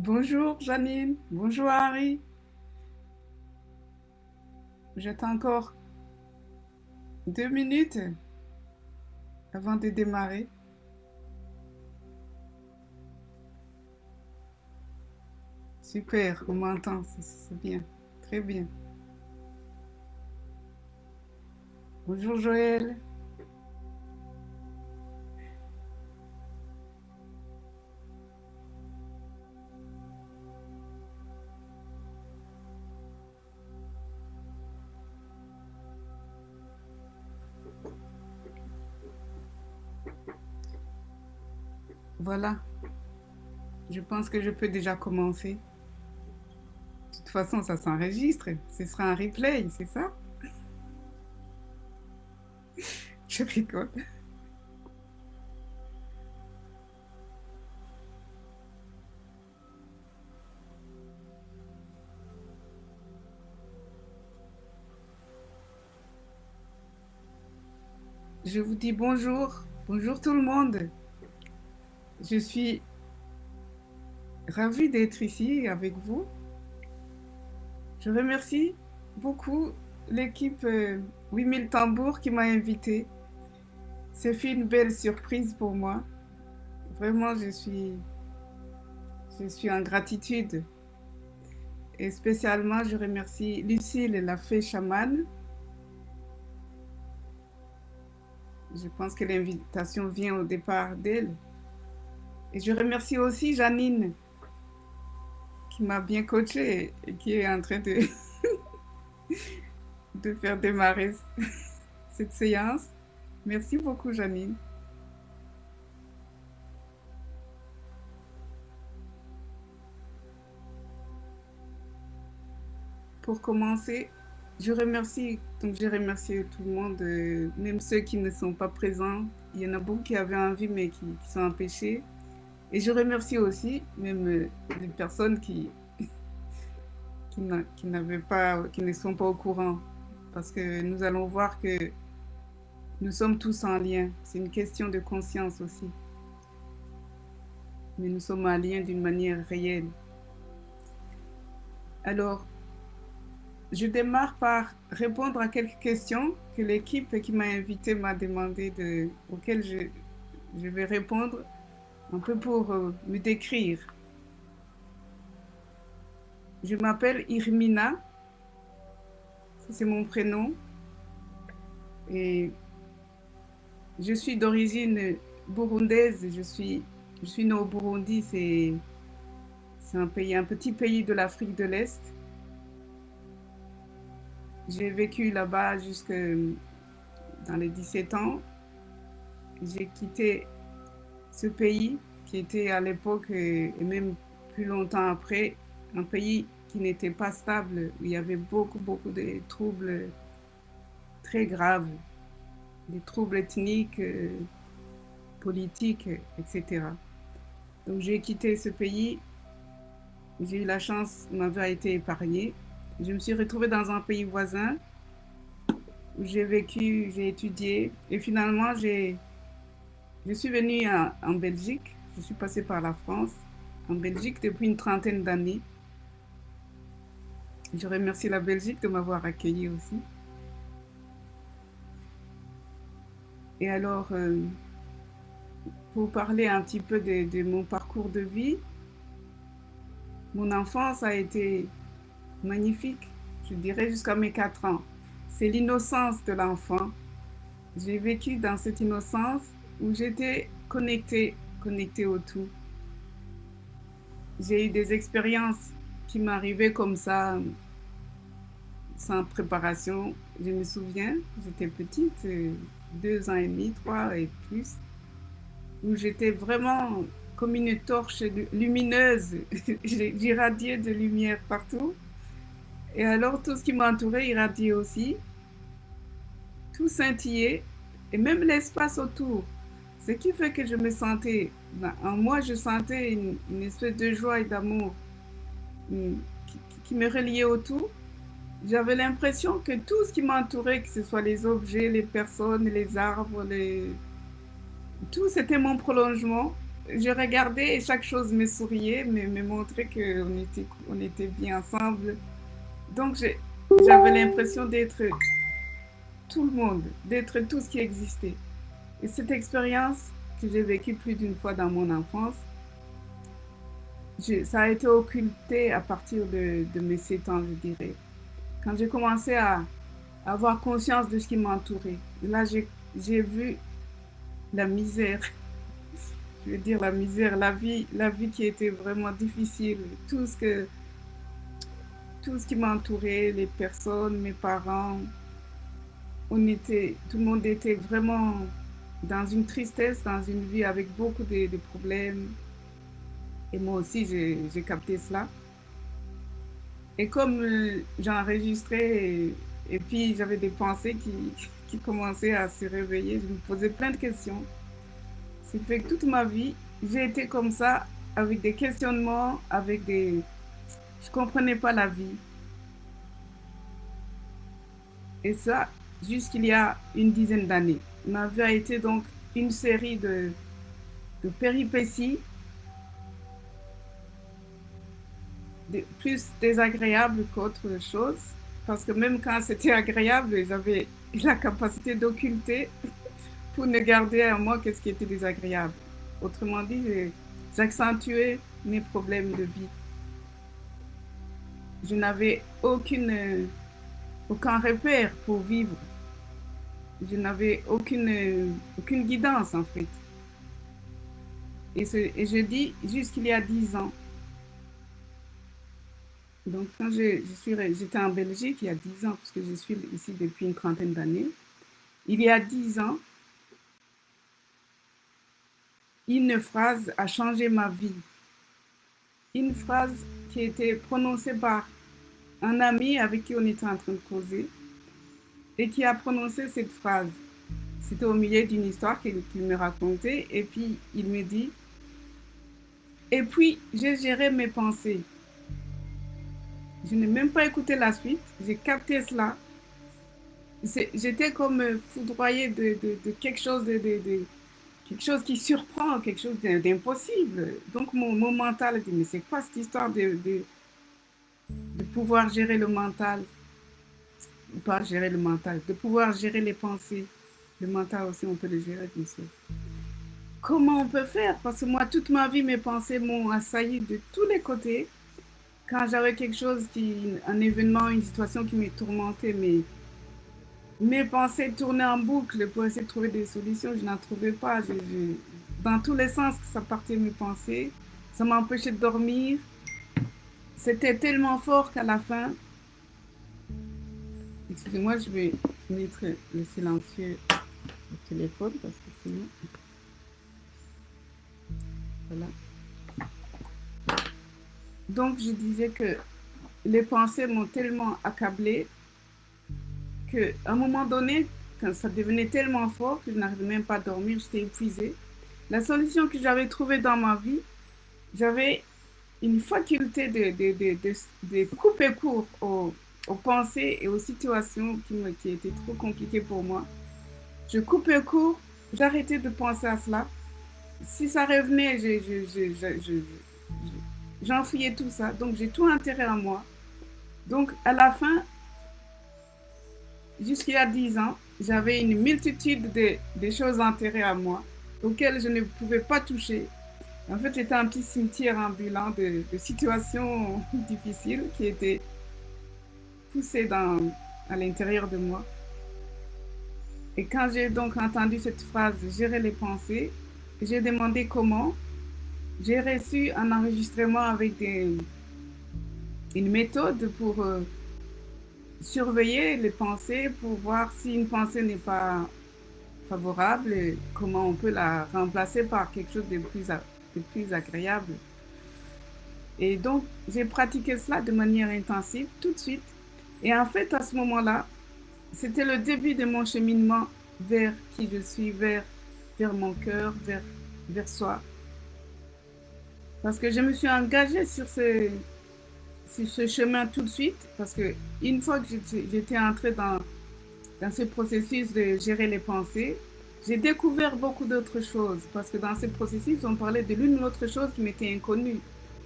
Bonjour Janine, bonjour Harry. J'attends encore 2 minutes avant de démarrer. Super, on m'entend, c'est bien, très bien. Bonjour Joël. Voilà, je pense que je peux déjà commencer. De toute façon, ça s'enregistre, ce sera un replay, c'est ça? Je rigole. Je vous dis bonjour, bonjour tout le monde. Je suis ravie d'être ici avec vous. Je remercie beaucoup l'équipe 8000 Tambours qui m'a invitée. C'est fait une belle surprise pour moi. Vraiment, je suis en gratitude. Et spécialement, je remercie Lucille, la fée chamane. Je pense que l'invitation vient au départ d'elle. Et je remercie aussi Janine, qui m'a bien coachée et qui est en train de faire démarrer cette séance. Merci beaucoup, Janine. Pour commencer, je remercie tout le monde, même ceux qui ne sont pas présents. Il y en a beaucoup qui avaient envie, mais qui sont empêchés. Et je remercie aussi même les personnes qui n'avaient pas, qui ne sont pas au courant. Parce que nous allons voir que nous sommes tous en lien. C'est une question de conscience aussi. Mais nous sommes en lien d'une manière réelle. Alors, je démarre par répondre à quelques questions que l'équipe qui m'a invité m'a demandé auxquelles je vais répondre un peu pour me décrire. Je m'appelle Irmina, c'est mon prénom, et je suis d'origine burundaise. Je suis née au Burundi, c'est un petit pays de l'Afrique de l'Est. J'ai vécu là-bas jusque dans les 17 ans. J'ai quitté ce pays qui était à l'époque et même plus longtemps après un pays qui n'était pas stable, où il y avait beaucoup, beaucoup de troubles très graves, des troubles ethniques, politiques, etc. Donc j'ai quitté ce pays, j'ai eu la chance m'avoir été épargnée. Je me suis retrouvée dans un pays voisin où j'ai vécu, j'ai étudié et finalement je suis venue en Belgique. Je suis passée par la France, en Belgique depuis une trentaine d'années. Je remercie la Belgique de m'avoir accueillie aussi. Et alors, pour parler un petit peu de mon parcours de vie, mon enfance a été magnifique, je dirais jusqu'à mes 4 ans. C'est l'innocence de l'enfant. J'ai vécu dans cette innocence où j'étais connectée au tout. J'ai eu des expériences qui m'arrivaient comme ça, sans préparation. Je me souviens, j'étais petite, 2 ans et demi, 3 et plus, où j'étais vraiment comme une torche lumineuse. J'irradiais de lumière partout. Et alors tout ce qui m'entourait irradiait aussi, tout scintillait, et même l'espace autour. Ce qui fait que je me sentais, en moi je sentais une espèce de joie et d'amour qui me reliait au tout. J'avais l'impression que tout ce qui m'entourait, que ce soit les objets, les personnes, les arbres, tout c'était mon prolongement. je regardais et chaque chose me souriait, me montrait on était bien ensemble. Donc j'avais l'impression d'être tout le monde, d'être tout ce qui existait. Et cette expérience que j'ai vécue plus d'une fois dans mon enfance, ça a été occulté à partir de mes 7 ans, je dirais. Quand j'ai commencé à avoir conscience de ce qui m'entourait, là j'ai vu la misère, je veux dire la misère, la vie qui était vraiment difficile, tout ce qui m'entourait, les personnes, mes parents, tout le monde était vraiment dans une tristesse, dans une vie avec beaucoup de problèmes. Et moi aussi, j'ai capté cela. Et comme j'enregistrais et puis j'avais des pensées qui commençaient à se réveiller, je me posais plein de questions. C'est fait que toute ma vie, j'ai été comme ça, avec des questionnements, avec des... Je ne comprenais pas la vie. Et ça, jusqu'il y a une dizaine d'années. Ma vie a été donc une série de péripéties, plus désagréables qu'autre chose. Parce que même quand c'était agréable, j'avais la capacité d'occulter pour ne garder à moi qu'est-ce qui était désagréable. Autrement dit, j'accentuais mes problèmes de vie. Je n'avais aucun repère pour vivre. Je n'avais aucune guidance en fait. Et je dis jusqu'il y a 10 ans. Donc quand j'étais en Belgique il y a 10 ans, parce que je suis ici depuis une trentaine d'années. Il y a 10 ans, une phrase a changé ma vie. Une phrase qui a été prononcée par un ami avec qui on était en train de causer et qui a prononcé cette phrase. C'était au milieu d'une histoire qu'il me racontait et puis il me dit « Et puis j'ai géré mes pensées ». Je n'ai même pas écouté la suite, j'ai capté cela. J'étais comme foudroyée de quelque chose quelque chose qui surprend, quelque chose d'impossible. Donc mon mental a dit, mais c'est quoi cette histoire de pouvoir gérer le mental? Pas gérer le mental, de pouvoir gérer les pensées. Le mental aussi, on peut le gérer, bien sûr. Comment on peut faire? Parce que moi, toute ma vie, mes pensées m'ont assailli de tous les côtés. Quand j'avais quelque chose, un événement, une situation qui me tourmentait, mes pensées tournaient en boucle pour essayer de trouver des solutions. Je n'en trouvais pas. Dans tous les sens, ça partait mes pensées. Ça m'empêchait de dormir. C'était tellement fort qu'à la fin, excusez-moi, je vais mettre le silencieux au téléphone parce que sinon, voilà. Donc je disais que les pensées m'ont tellement accablée qu'à un moment donné, quand ça devenait tellement fort que je n'arrivais même pas à dormir, j'étais épuisée. La solution que j'avais trouvée dans ma vie, j'avais une faculté de couper court aux pensées et aux situations qui étaient trop compliquées pour moi. Je coupais court, j'arrêtais de penser à cela. Si ça revenait, j'enfuyais tout ça. Donc j'ai tout enterré en moi. Donc à la fin, jusqu'il y a 10 ans, j'avais une multitude de choses enterrées à moi, auxquelles je ne pouvais pas toucher. En fait, j'étais un petit cimetière ambulant de situations difficiles qui étaient poussées à l'intérieur de moi. Et quand j'ai donc entendu cette phrase « gérer les pensées », j'ai demandé comment. J'ai reçu un enregistrement avec une méthode pour surveiller les pensées, pour voir si une pensée n'est pas favorable, et comment on peut la remplacer par quelque chose de plus agréable. Et donc, j'ai pratiqué cela de manière intensive tout de suite. Et en fait, à ce moment-là, c'était le début de mon cheminement vers qui je suis, vers mon cœur, vers soi. Parce que je me suis engagée sur ce chemin tout de suite, parce que une fois que j'étais entrée dans ce processus de gérer les pensées, j'ai découvert beaucoup d'autres choses parce que dans ce processus, on parlait de l'une ou l'autre chose qui m'était inconnue.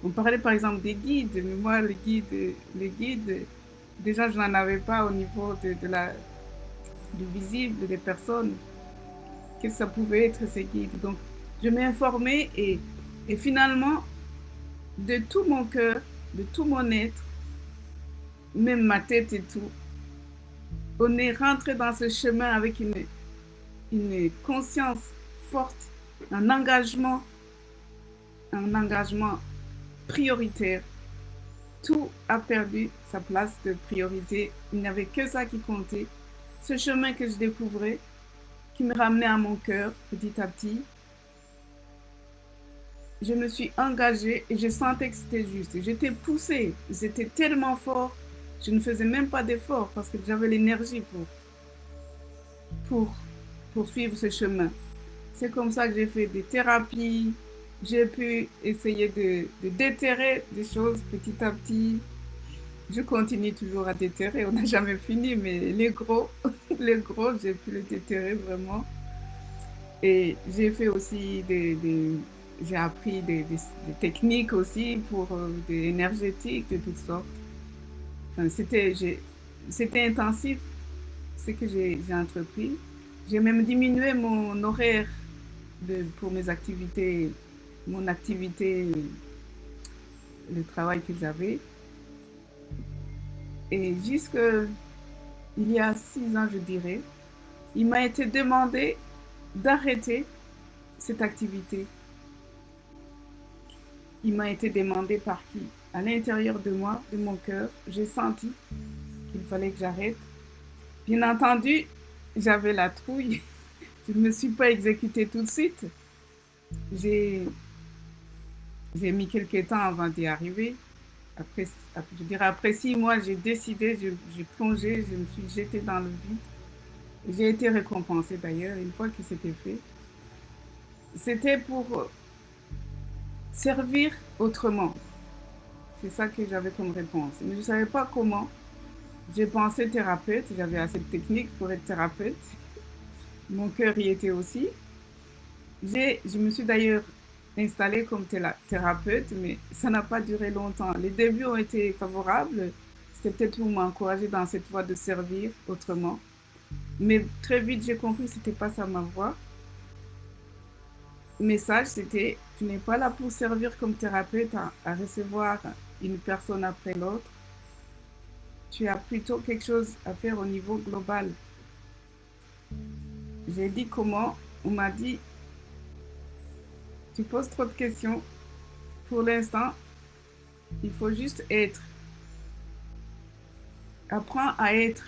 On parlait par exemple des guides, mais moi, les guides, déjà, je n'en avais pas au niveau du visible des personnes, que ça pouvait être ces guides. Donc, je m'ai informée et finalement, de tout mon cœur, de tout mon être, même ma tête et tout, on est rentré dans ce chemin avec une conscience forte, un engagement, un engagement prioritaire. Tout a perdu sa place de priorité. Il n'y avait que ça qui comptait. Ce chemin que je découvrais, qui me ramenait à mon cœur petit à petit, je me suis engagée et je sentais que c'était juste. J'étais poussée, c'était tellement fort, je ne faisais même pas d'effort parce que j'avais l'énergie pour poursuivre ce chemin. C'est comme ça que j'ai fait des thérapies, j'ai pu essayer de déterrer des choses petit à petit. Je continue toujours à déterrer, on n'a jamais fini, mais les gros, les gros, j'ai pu les déterrer vraiment. Et j'ai fait aussi j'ai appris des techniques aussi pour des énergétiques de toutes sortes. Enfin, c'était intensif ce que j'ai entrepris. J'ai même diminué mon horaire pour mes activités, mon activité, le travail que j'avais. Et jusque il y a 6 ans, je dirais, il m'a été demandé d'arrêter cette activité. Il m'a été demandé par qui? À l'intérieur de moi, de mon cœur, j'ai senti qu'il fallait que j'arrête. Bien entendu, j'avais la trouille. Je ne me suis pas exécutée tout de suite. J'ai mis quelques temps avant d'y arriver. Après, je dirais après 6 mois, j'ai décidé, j'ai plongé, je me suis jetée dans le vide. J'ai été récompensée d'ailleurs une fois que c'était fait. C'était pour servir autrement. C'est ça que j'avais comme réponse. Mais je ne savais pas comment. J'ai pensé thérapeute, j'avais assez de techniques pour être thérapeute. Mon cœur y était aussi. Je me suis d'ailleurs installée comme thérapeute, mais ça n'a pas duré longtemps. Les débuts ont été favorables. C'était peut-être pour m'encourager dans cette voie de servir autrement. Mais très vite, j'ai compris que ce n'était pas ça ma voie. Le message, c'était, tu n'es pas là pour servir comme thérapeute à recevoir une personne après l'autre. Tu as plutôt quelque chose à faire au niveau global. J'ai dit comment, on m'a dit, tu poses trop de questions. Pour l'instant, il faut juste être. Apprends à être.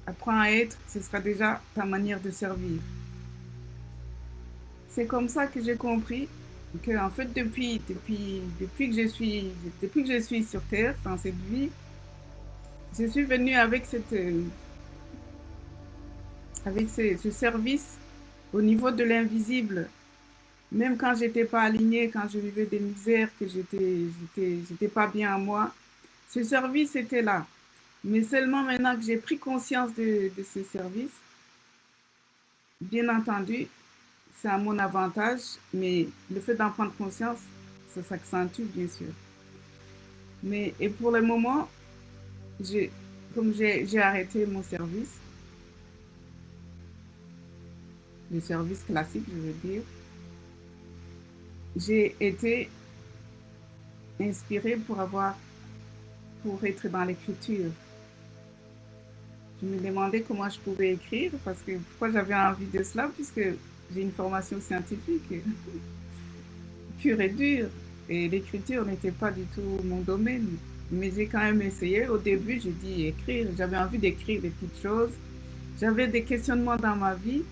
Apprends à être, ce sera déjà ta manière de servir. C'est comme ça que j'ai compris que, en fait, depuis que je suis sur Terre, dans cette vie, je suis venue avec ce service au niveau de l'invisible. Même quand j'étais pas alignée, quand je vivais des misères, que j'étais pas bien à moi, ce service était là. Mais seulement maintenant que j'ai pris conscience de ce service, bien entendu, c'est à mon avantage, mais le fait d'en prendre conscience, ça s'accentue bien sûr. Et pour le moment, comme j'ai arrêté mon service, le service classique, je veux dire, j'ai été inspirée pour être dans l'écriture. Je me demandais comment je pouvais écrire, parce que pourquoi j'avais envie de cela, puisque j'ai une formation scientifique pure et dure, et l'écriture n'était pas du tout mon domaine. Mais j'ai quand même essayé. Au début, j'ai dit écrire. J'avais envie d'écrire des petites choses. J'avais des questionnements dans ma vie.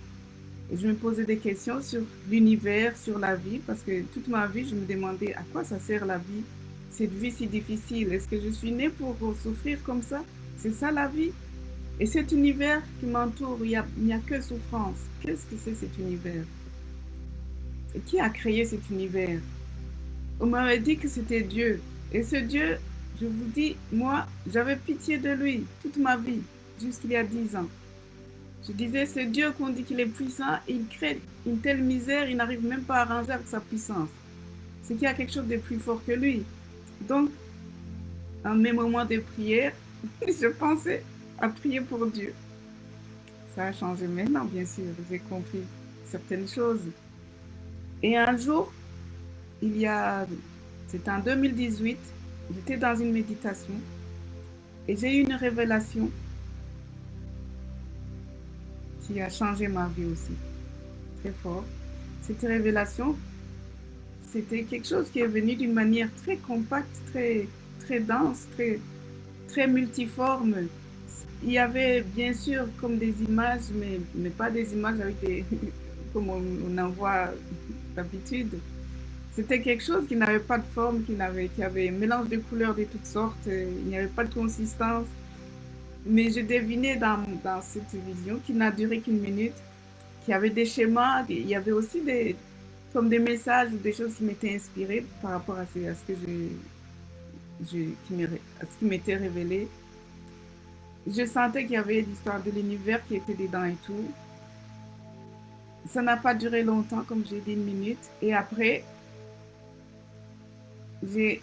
Et je me posais des questions sur l'univers, sur la vie, parce que toute ma vie, je me demandais à quoi ça sert la vie. Cette vie si difficile, est-ce que je suis née pour souffrir comme ça? C'est ça la vie? Et cet univers qui m'entoure, il n'y a que souffrance. Qu'est-ce que c'est cet univers? Et qui a créé cet univers? On m'avait dit que c'était Dieu. Et ce Dieu, je vous dis, moi, j'avais pitié de lui toute ma vie, jusqu'il y a 10 ans. Je disais, c'est Dieu qu'on dit qu'il est puissant, il crée une telle misère, il n'arrive même pas à arranger avec sa puissance. C'est qu'il y a quelque chose de plus fort que lui. Donc, en mes moments de prière, je pensais à prier pour Dieu. Ça a changé maintenant, bien sûr. J'ai compris certaines choses. Et un jour, c'était en 2018, j'étais dans une méditation et j'ai eu une révélation qui a changé ma vie aussi, très fort. Cette révélation, c'était quelque chose qui est venu d'une manière très compacte, très dense, très multiforme. Il y avait bien sûr comme des images, mais pas des images avec comme on en voit d'habitude. C'était quelque chose qui n'avait pas de forme, qui avait un mélange de couleurs de toutes sortes, il n'y avait pas de consistance. Mais je devinais dans cette vision qui n'a duré qu'une minute, qu'il y avait des schémas, il y avait aussi comme des messages, des choses qui m'étaient inspirées par rapport à ce que à ce qui m'était révélé. Je sentais qu'il y avait l'histoire de l'univers qui était dedans et tout. Ça n'a pas duré longtemps, comme j'ai dit, une minute. Et après, j'ai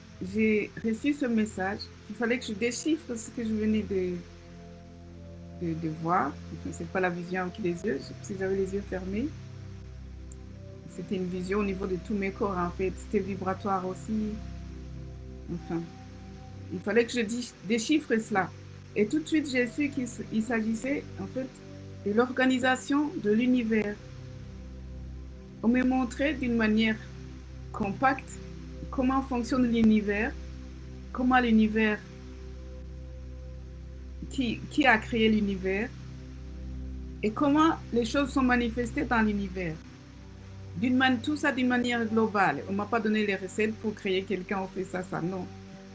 reçu ce message. Il fallait que je déchiffre ce que je venais de voir. Enfin, c'est pas la vision avec les yeux, si j'avais les yeux fermés. C'était une vision au niveau de tous mes corps, en fait. C'était vibratoire aussi. Enfin, il fallait que je déchiffre cela. Et tout de suite, j'ai su qu'il s'agissait, en fait, de l'organisation de l'univers. On me montrait d'une manière compacte comment fonctionne l'univers, comment l'univers, qui a créé l'univers, et comment les choses sont manifestées dans l'univers. Tout ça d'une manière globale. On ne m'a pas donné les recettes pour créer quelqu'un, on fait ça, non.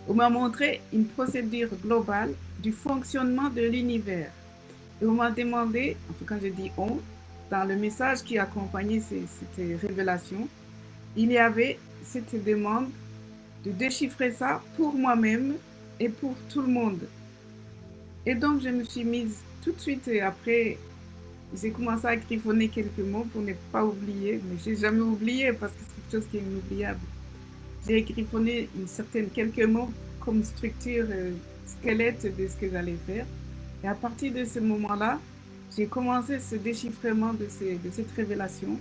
On m'a montré une procédure globale du fonctionnement de l'univers. Et on m'a demandé, en tout cas je dis on, dans le message qui accompagnait cette révélation, il y avait cette demande de déchiffrer ça pour moi-même et pour tout le monde. Et donc je me suis mise tout de suite et après, j'ai commencé à griffonner quelques mots pour ne pas oublier, mais je n'ai jamais oublié parce que c'est quelque chose qui est inoubliable. J'ai griffonné quelques mots comme structure, squelette de ce que j'allais faire. Et à partir de ce moment-là, j'ai commencé ce déchiffrement de cette révélation.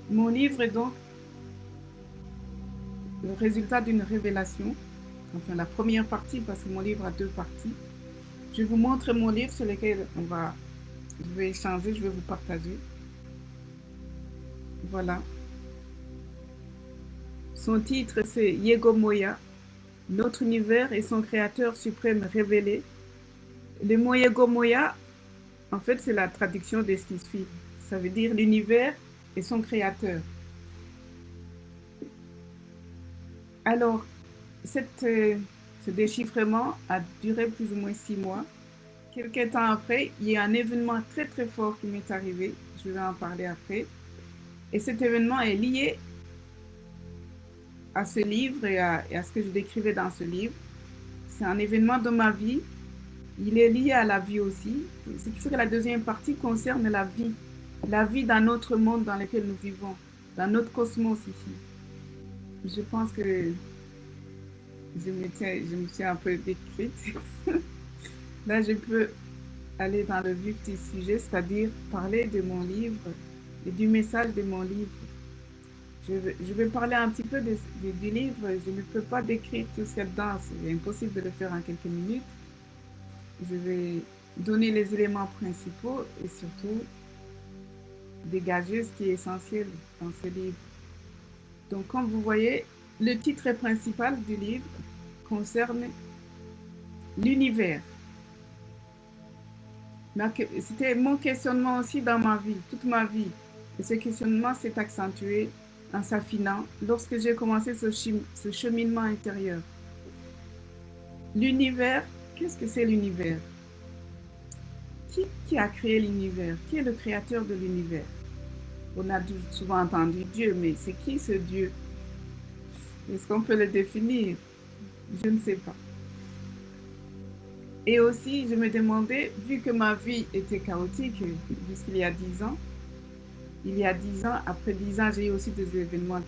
Mon livre est donc le résultat d'une révélation, enfin la première partie, parce que mon livre a deux parties. Je vous montre mon livre sur lequel je vais échanger, je vais vous partager. Voilà. Son titre, c'est Yego Moya, notre univers et son créateur suprême révélé. Le mot Yego Moya, en fait, c'est la traduction de ce qui suit. Ça veut dire l'univers et son créateur. Alors, ce déchiffrement a duré plus ou moins 6 mois. Quelques temps après, il y a un événement très très fort qui m'est arrivé. Je vais en parler après. Et cet événement est lié à ce livre et à ce que je décrivais dans ce livre. C'est un événement de ma vie. Il est lié à la vie aussi. Ce qui fait que la deuxième partie concerne la vie dans notre monde dans lequel nous vivons, dans notre cosmos ici. Je pense que je me suis un peu décrite. Là, je peux aller dans le vif du sujet, c'est-à-dire parler de mon livre et du message de mon livre. Je vais parler un petit peu du livre. Je ne peux pas décrire tout ce qu'il y a dedans. C'est impossible de le faire en quelques minutes. Je vais donner les éléments principaux et surtout dégager ce qui est essentiel dans ce livre. Donc, comme vous voyez, le titre principal du livre concerne l'univers. C'était mon questionnement aussi dans ma vie, toute ma vie. Et ce questionnement s'est accentué en s'affinant lorsque j'ai commencé ce cheminement intérieur. L'univers, qu'est-ce que c'est l'univers? Qui a créé l'univers? Qui est le créateur de l'univers? On a souvent entendu Dieu, mais c'est qui ce Dieu? Est-ce qu'on peut le définir? Je ne sais pas. Et aussi, je me demandais, vu que ma vie était chaotique jusqu'il y a 10 ans, il y a 10 ans, après 10 ans, j'ai eu aussi des événements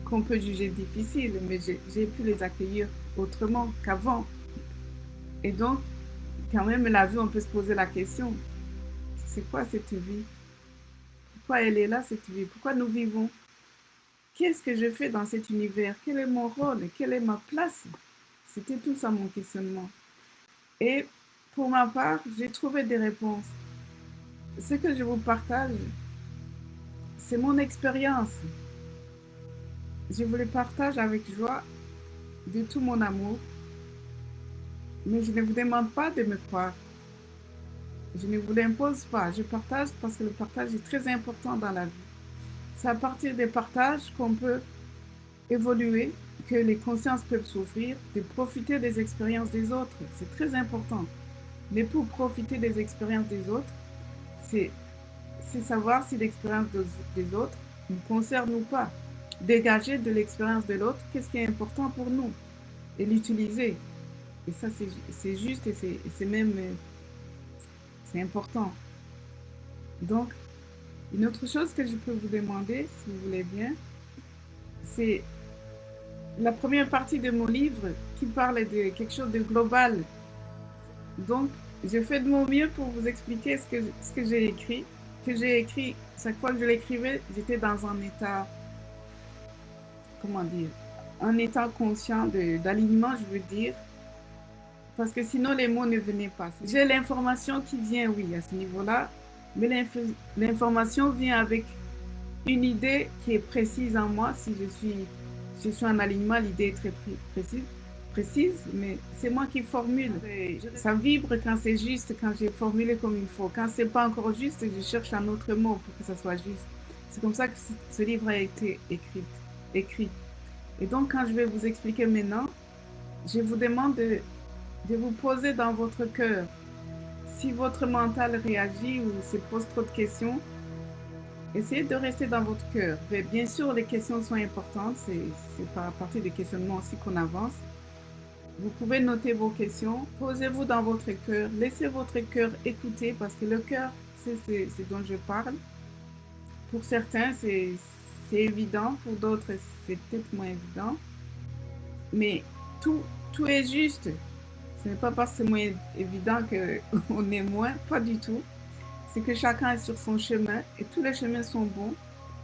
qu'on peut juger difficiles, mais j'ai pu les accueillir autrement qu'avant. Et donc, quand même, la vie, on peut se poser la question, c'est quoi cette vie? Pourquoi elle est là, cette vie? Pourquoi nous vivons? Qu'est-ce que je fais dans cet univers? Quel est mon rôle? Quelle est ma place? C'était tout ça mon questionnement. Et pour ma part, j'ai trouvé des réponses. Ce que je vous partage, c'est mon expérience. Je vous le partage avec joie, de tout mon amour, mais je ne vous demande pas de me croire. Je ne vous l'impose pas. Je partage parce que le partage est très important dans la vie. C'est à partir des partages qu'on peut évoluer, que les consciences peuvent s'ouvrir, de profiter des expériences des autres. C'est très important. Mais pour profiter des expériences des autres, c'est savoir si l'expérience des autres nous concerne ou pas. Dégager de l'expérience de l'autre, qu'est-ce qui est important pour nous et l'utiliser. Et ça, c'est juste et c'est même c'est important. Donc, une autre chose que je peux vous demander, si vous voulez bien, c'est la première partie de mon livre qui parle de quelque chose de global. Donc, je fais de mon mieux pour vous expliquer ce que j'ai écrit. Que j'ai écrit, chaque fois que je l'écrivais, j'étais dans un état, comment dire, un état conscient d'alignement, je veux dire, parce que sinon les mots ne venaient pas. J'ai l'information qui vient, oui, à ce niveau-là, mais l'information vient avec une idée qui est précise en moi. Si je suis en alignement, l'idée est très précise, mais c'est moi qui formule. Ça vibre quand c'est juste, quand j'ai formulé comme il faut. Quand c'est pas encore juste, je cherche un autre mot pour que ça soit juste. C'est comme ça que ce livre a été écrit. Et donc, quand je vais vous expliquer maintenant, je vous demande de vous poser dans votre cœur. Si votre mental réagit ou se pose trop de questions, essayez de rester dans votre cœur. Mais bien sûr, les questions sont importantes. C'est par partir des questionnements aussi qu'on avance. Vous pouvez noter vos questions. Posez-vous dans votre cœur. Laissez votre cœur écouter parce que le cœur, c'est ce dont je parle. Pour certains, c'est évident. Pour d'autres, c'est peut-être moins évident. Mais tout est juste. Ce n'est pas parce que c'est moins évident qu'on est moins. Pas du tout. C'est que chacun est sur son chemin et tous les chemins sont bons.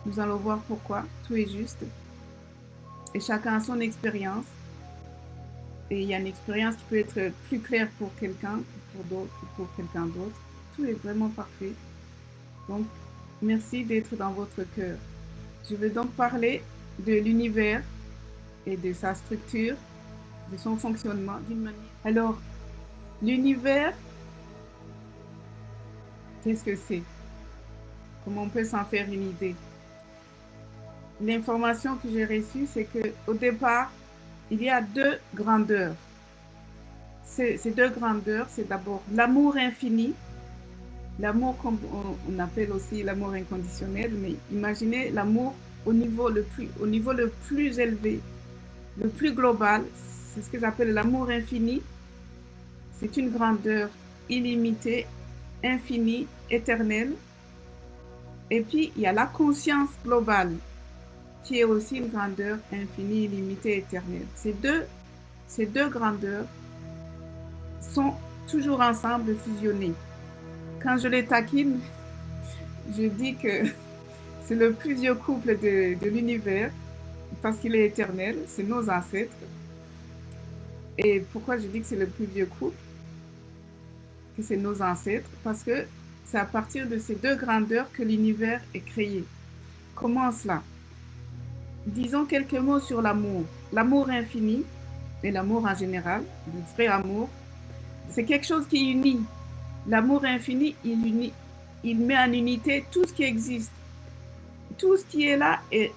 Nous allons voir pourquoi. Tout est juste. Et chacun a son expérience. Et il y a une expérience qui peut être plus claire pour quelqu'un que pour quelqu'un d'autre. Tout est vraiment parfait. Donc, merci d'être dans votre cœur. Je vais donc parler de l'univers et de sa structure, de son fonctionnement d'une manière. Alors, l'univers, qu'est-ce que c'est? Comment on peut s'en faire une idée? L'information que j'ai reçue, c'est qu'au départ, il y a deux grandeurs. Ces deux grandeurs, c'est d'abord l'amour infini, l'amour qu'on appelle aussi l'amour inconditionnel, mais imaginez l'amour au niveau le plus élevé, le plus global, c'est ce que j'appelle l'amour infini. C'est une grandeur illimitée, infinie, éternelle. Et puis, il y a la conscience globale, qui est aussi une grandeur infinie, illimitée, éternelle. Ces deux grandeurs sont toujours ensemble fusionnées. Quand je les taquine, je dis que c'est le plus vieux couple de l'univers, parce qu'il est éternel, c'est nos ancêtres. Et pourquoi je dis que c'est le plus vieux couple? Que c'est nos ancêtres? Parce que c'est à partir de ces deux grandeurs que l'univers est créé. Comment cela? Disons quelques mots sur l'amour. L'amour infini, et l'amour en général, le vrai amour, c'est quelque chose qui unit. L'amour infini, il met en unité tout ce qui existe. Tout ce qui est là est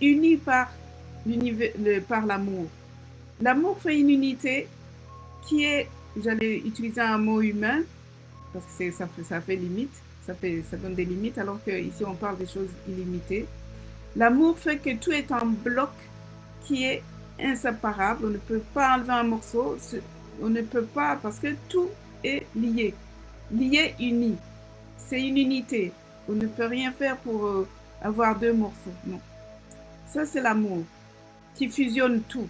uni par l'amour. L'amour fait une unité qui est, j'allais utiliser un mot humain, parce que ça fait limite, ça donne des limites, alors qu'ici on parle des choses illimitées. L'amour fait que tout est en bloc qui est inséparable. On ne peut pas enlever un morceau. on ne peut pas, parce que tout est lié, lié, uni. C'est une unité. On ne peut rien faire pour avoir deux morceaux, non. Ça, c'est l'amour qui fusionne tout.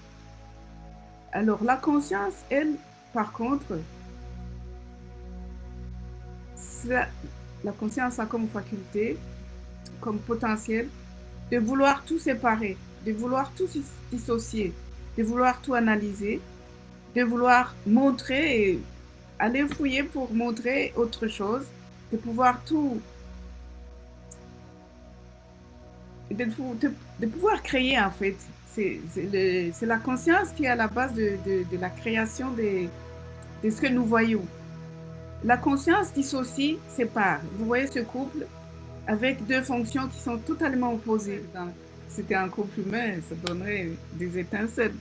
Alors, la conscience, elle, par contre, la conscience a comme faculté, comme potentiel, de vouloir tout séparer, de vouloir tout dissocier, de vouloir tout analyser, de vouloir montrer et aller fouiller pour montrer autre chose, de pouvoir tout, de pouvoir créer en fait. C'est la conscience qui est à la base de la création de ce que nous voyons. La conscience dissocie, sépare. Vous voyez ce couple avec deux fonctions qui sont totalement opposées. Si c'était un couple humain, ça donnerait des étincelles.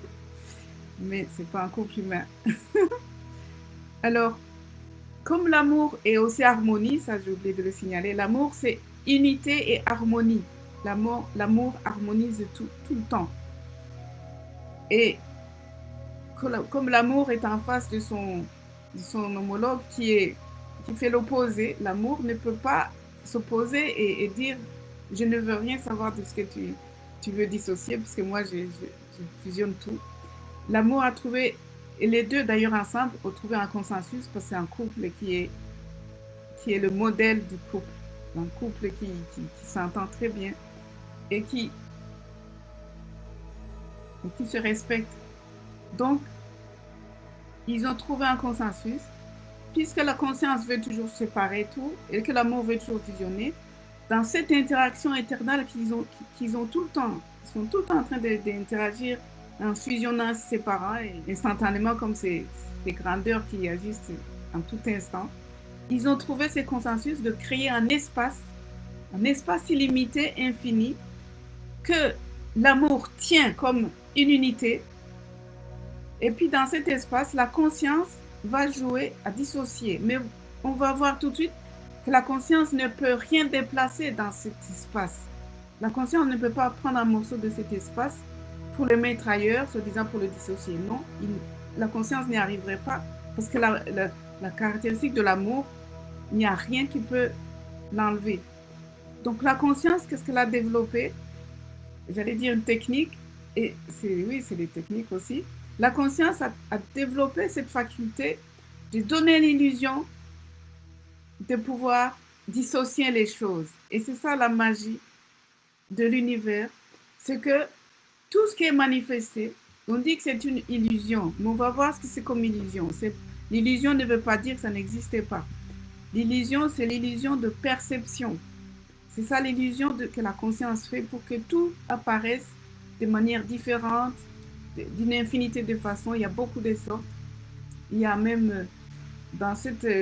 Mais ce n'est pas un couple humain. Alors, comme l'amour est aussi harmonie, ça j'ai oublié de le signaler, l'amour c'est unité et harmonie. L'amour harmonise tout le temps. Et comme l'amour est en face de son homologue qui fait l'opposé, l'amour ne peut pas s'opposer et dire je ne veux rien savoir de ce que tu veux dissocier parce que moi je fusionne tout. L'amour a trouvé, et les deux d'ailleurs ensemble ont trouvé un consensus parce que c'est un couple qui est le modèle du couple, un couple qui s'entend très bien et qui se respecte. Donc, ils ont trouvé un consensus. Puisque la conscience veut toujours séparer tout et que l'amour veut toujours fusionner, dans cette interaction éternelle qu'ils ont tout le temps, ils sont tout le temps en train d'interagir en fusionnant, se séparant et instantanément comme ces grandeurs qui agissent en tout instant. Ils ont trouvé ce consensus de créer un espace illimité, infini, que l'amour tient comme une unité. Et puis dans cet espace, la conscience va jouer à dissocier. Mais on va voir tout de suite que la conscience ne peut rien déplacer dans cet espace. La conscience ne peut pas prendre un morceau de cet espace pour le mettre ailleurs, se disant pour le dissocier. Non, la conscience n'y arriverait pas parce que la caractéristique de l'amour, il n'y a rien qui peut l'enlever. Donc la conscience, qu'est-ce qu'elle a développé? J'allais dire une technique, et oui, c'est des techniques aussi. La conscience a développé cette faculté de donner l'illusion de pouvoir dissocier les choses. Et c'est ça la magie de l'univers, c'est que tout ce qui est manifesté, on dit que c'est une illusion, mais on va voir ce que c'est comme illusion. L'illusion ne veut pas dire que ça n'existait pas. L'illusion, c'est l'illusion de perception. C'est ça l'illusion que la conscience fait pour que tout apparaisse de manière différente, d'une infinité de façons. Il y a beaucoup de sortes. Il y a même dans cette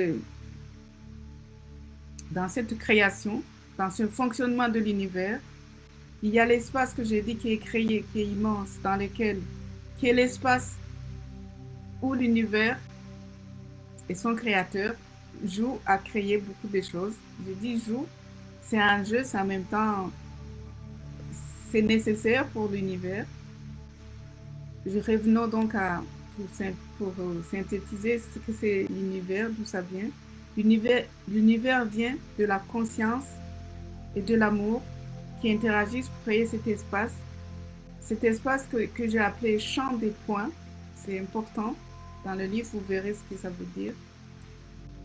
création, dans ce fonctionnement de l'univers, il y a l'espace que j'ai dit qui est créé, qui est immense, qui est l'espace où l'univers et son créateur jouent à créer beaucoup de choses. Je dis joue, c'est un jeu, c'est en même temps, c'est nécessaire pour l'univers. Revenons donc pour synthétiser ce que c'est l'univers, d'où ça vient. L'univers vient de la conscience et de l'amour qui interagissent pour créer cet espace que j'ai appelé champ des points. C'est important. Dans le livre, vous verrez ce que ça veut dire.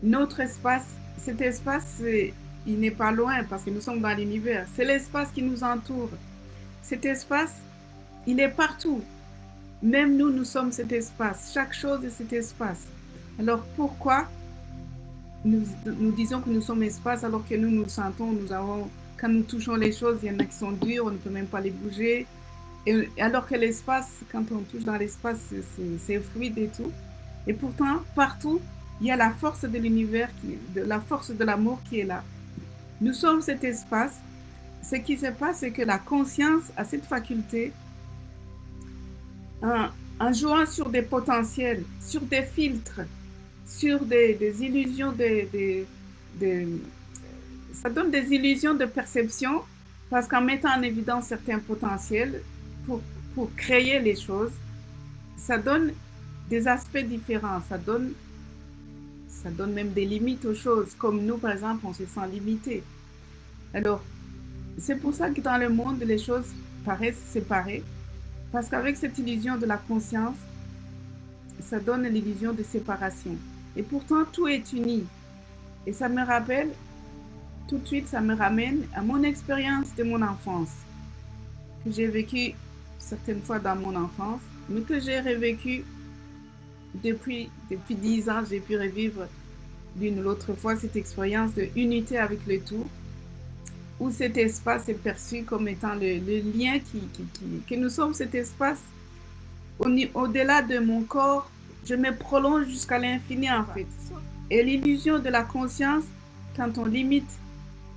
Notre espace, cet espace, il n'est pas loin parce que nous sommes dans l'univers. C'est l'espace qui nous entoure. Cet espace, il est partout. Même nous sommes cet espace. Chaque chose est cet espace. Alors pourquoi nous disons que nous sommes espace alors que nous sentons, quand nous touchons les choses, il y en a qui sont dures, on ne peut même pas les bouger. Et alors que l'espace, quand on touche dans l'espace, c'est fluide et tout. Et pourtant, partout, il y a la force de l'univers, la force de l'amour qui est là. Nous sommes cet espace. Ce qui se passe, c'est que la conscience a cette faculté, en jouant sur des potentiels, sur des filtres, sur des illusions, ça donne des illusions de perception, parce qu'en mettant en évidence certains potentiels pour créer les choses, ça donne des aspects différents. Ça donne même des limites aux choses. Comme nous, par exemple, on se sent limité. Alors, c'est pour ça que dans le monde, les choses paraissent séparées. Parce qu'avec cette illusion de la conscience, ça donne l'illusion de séparation. Et pourtant, tout est uni. Et ça me rappelle, tout de suite, ça me ramène à mon expérience de mon enfance, que j'ai vécue certaines fois dans mon enfance, mais que j'ai revécu depuis 10 ans, j'ai pu revivre l'une ou l'autre fois cette expérience de unité avec le tout, où cet espace est perçu comme étant le lien que nous sommes cet espace. Au-delà de mon corps, je me prolonge jusqu'à l'infini en fait. Et l'illusion de la conscience, quand on limite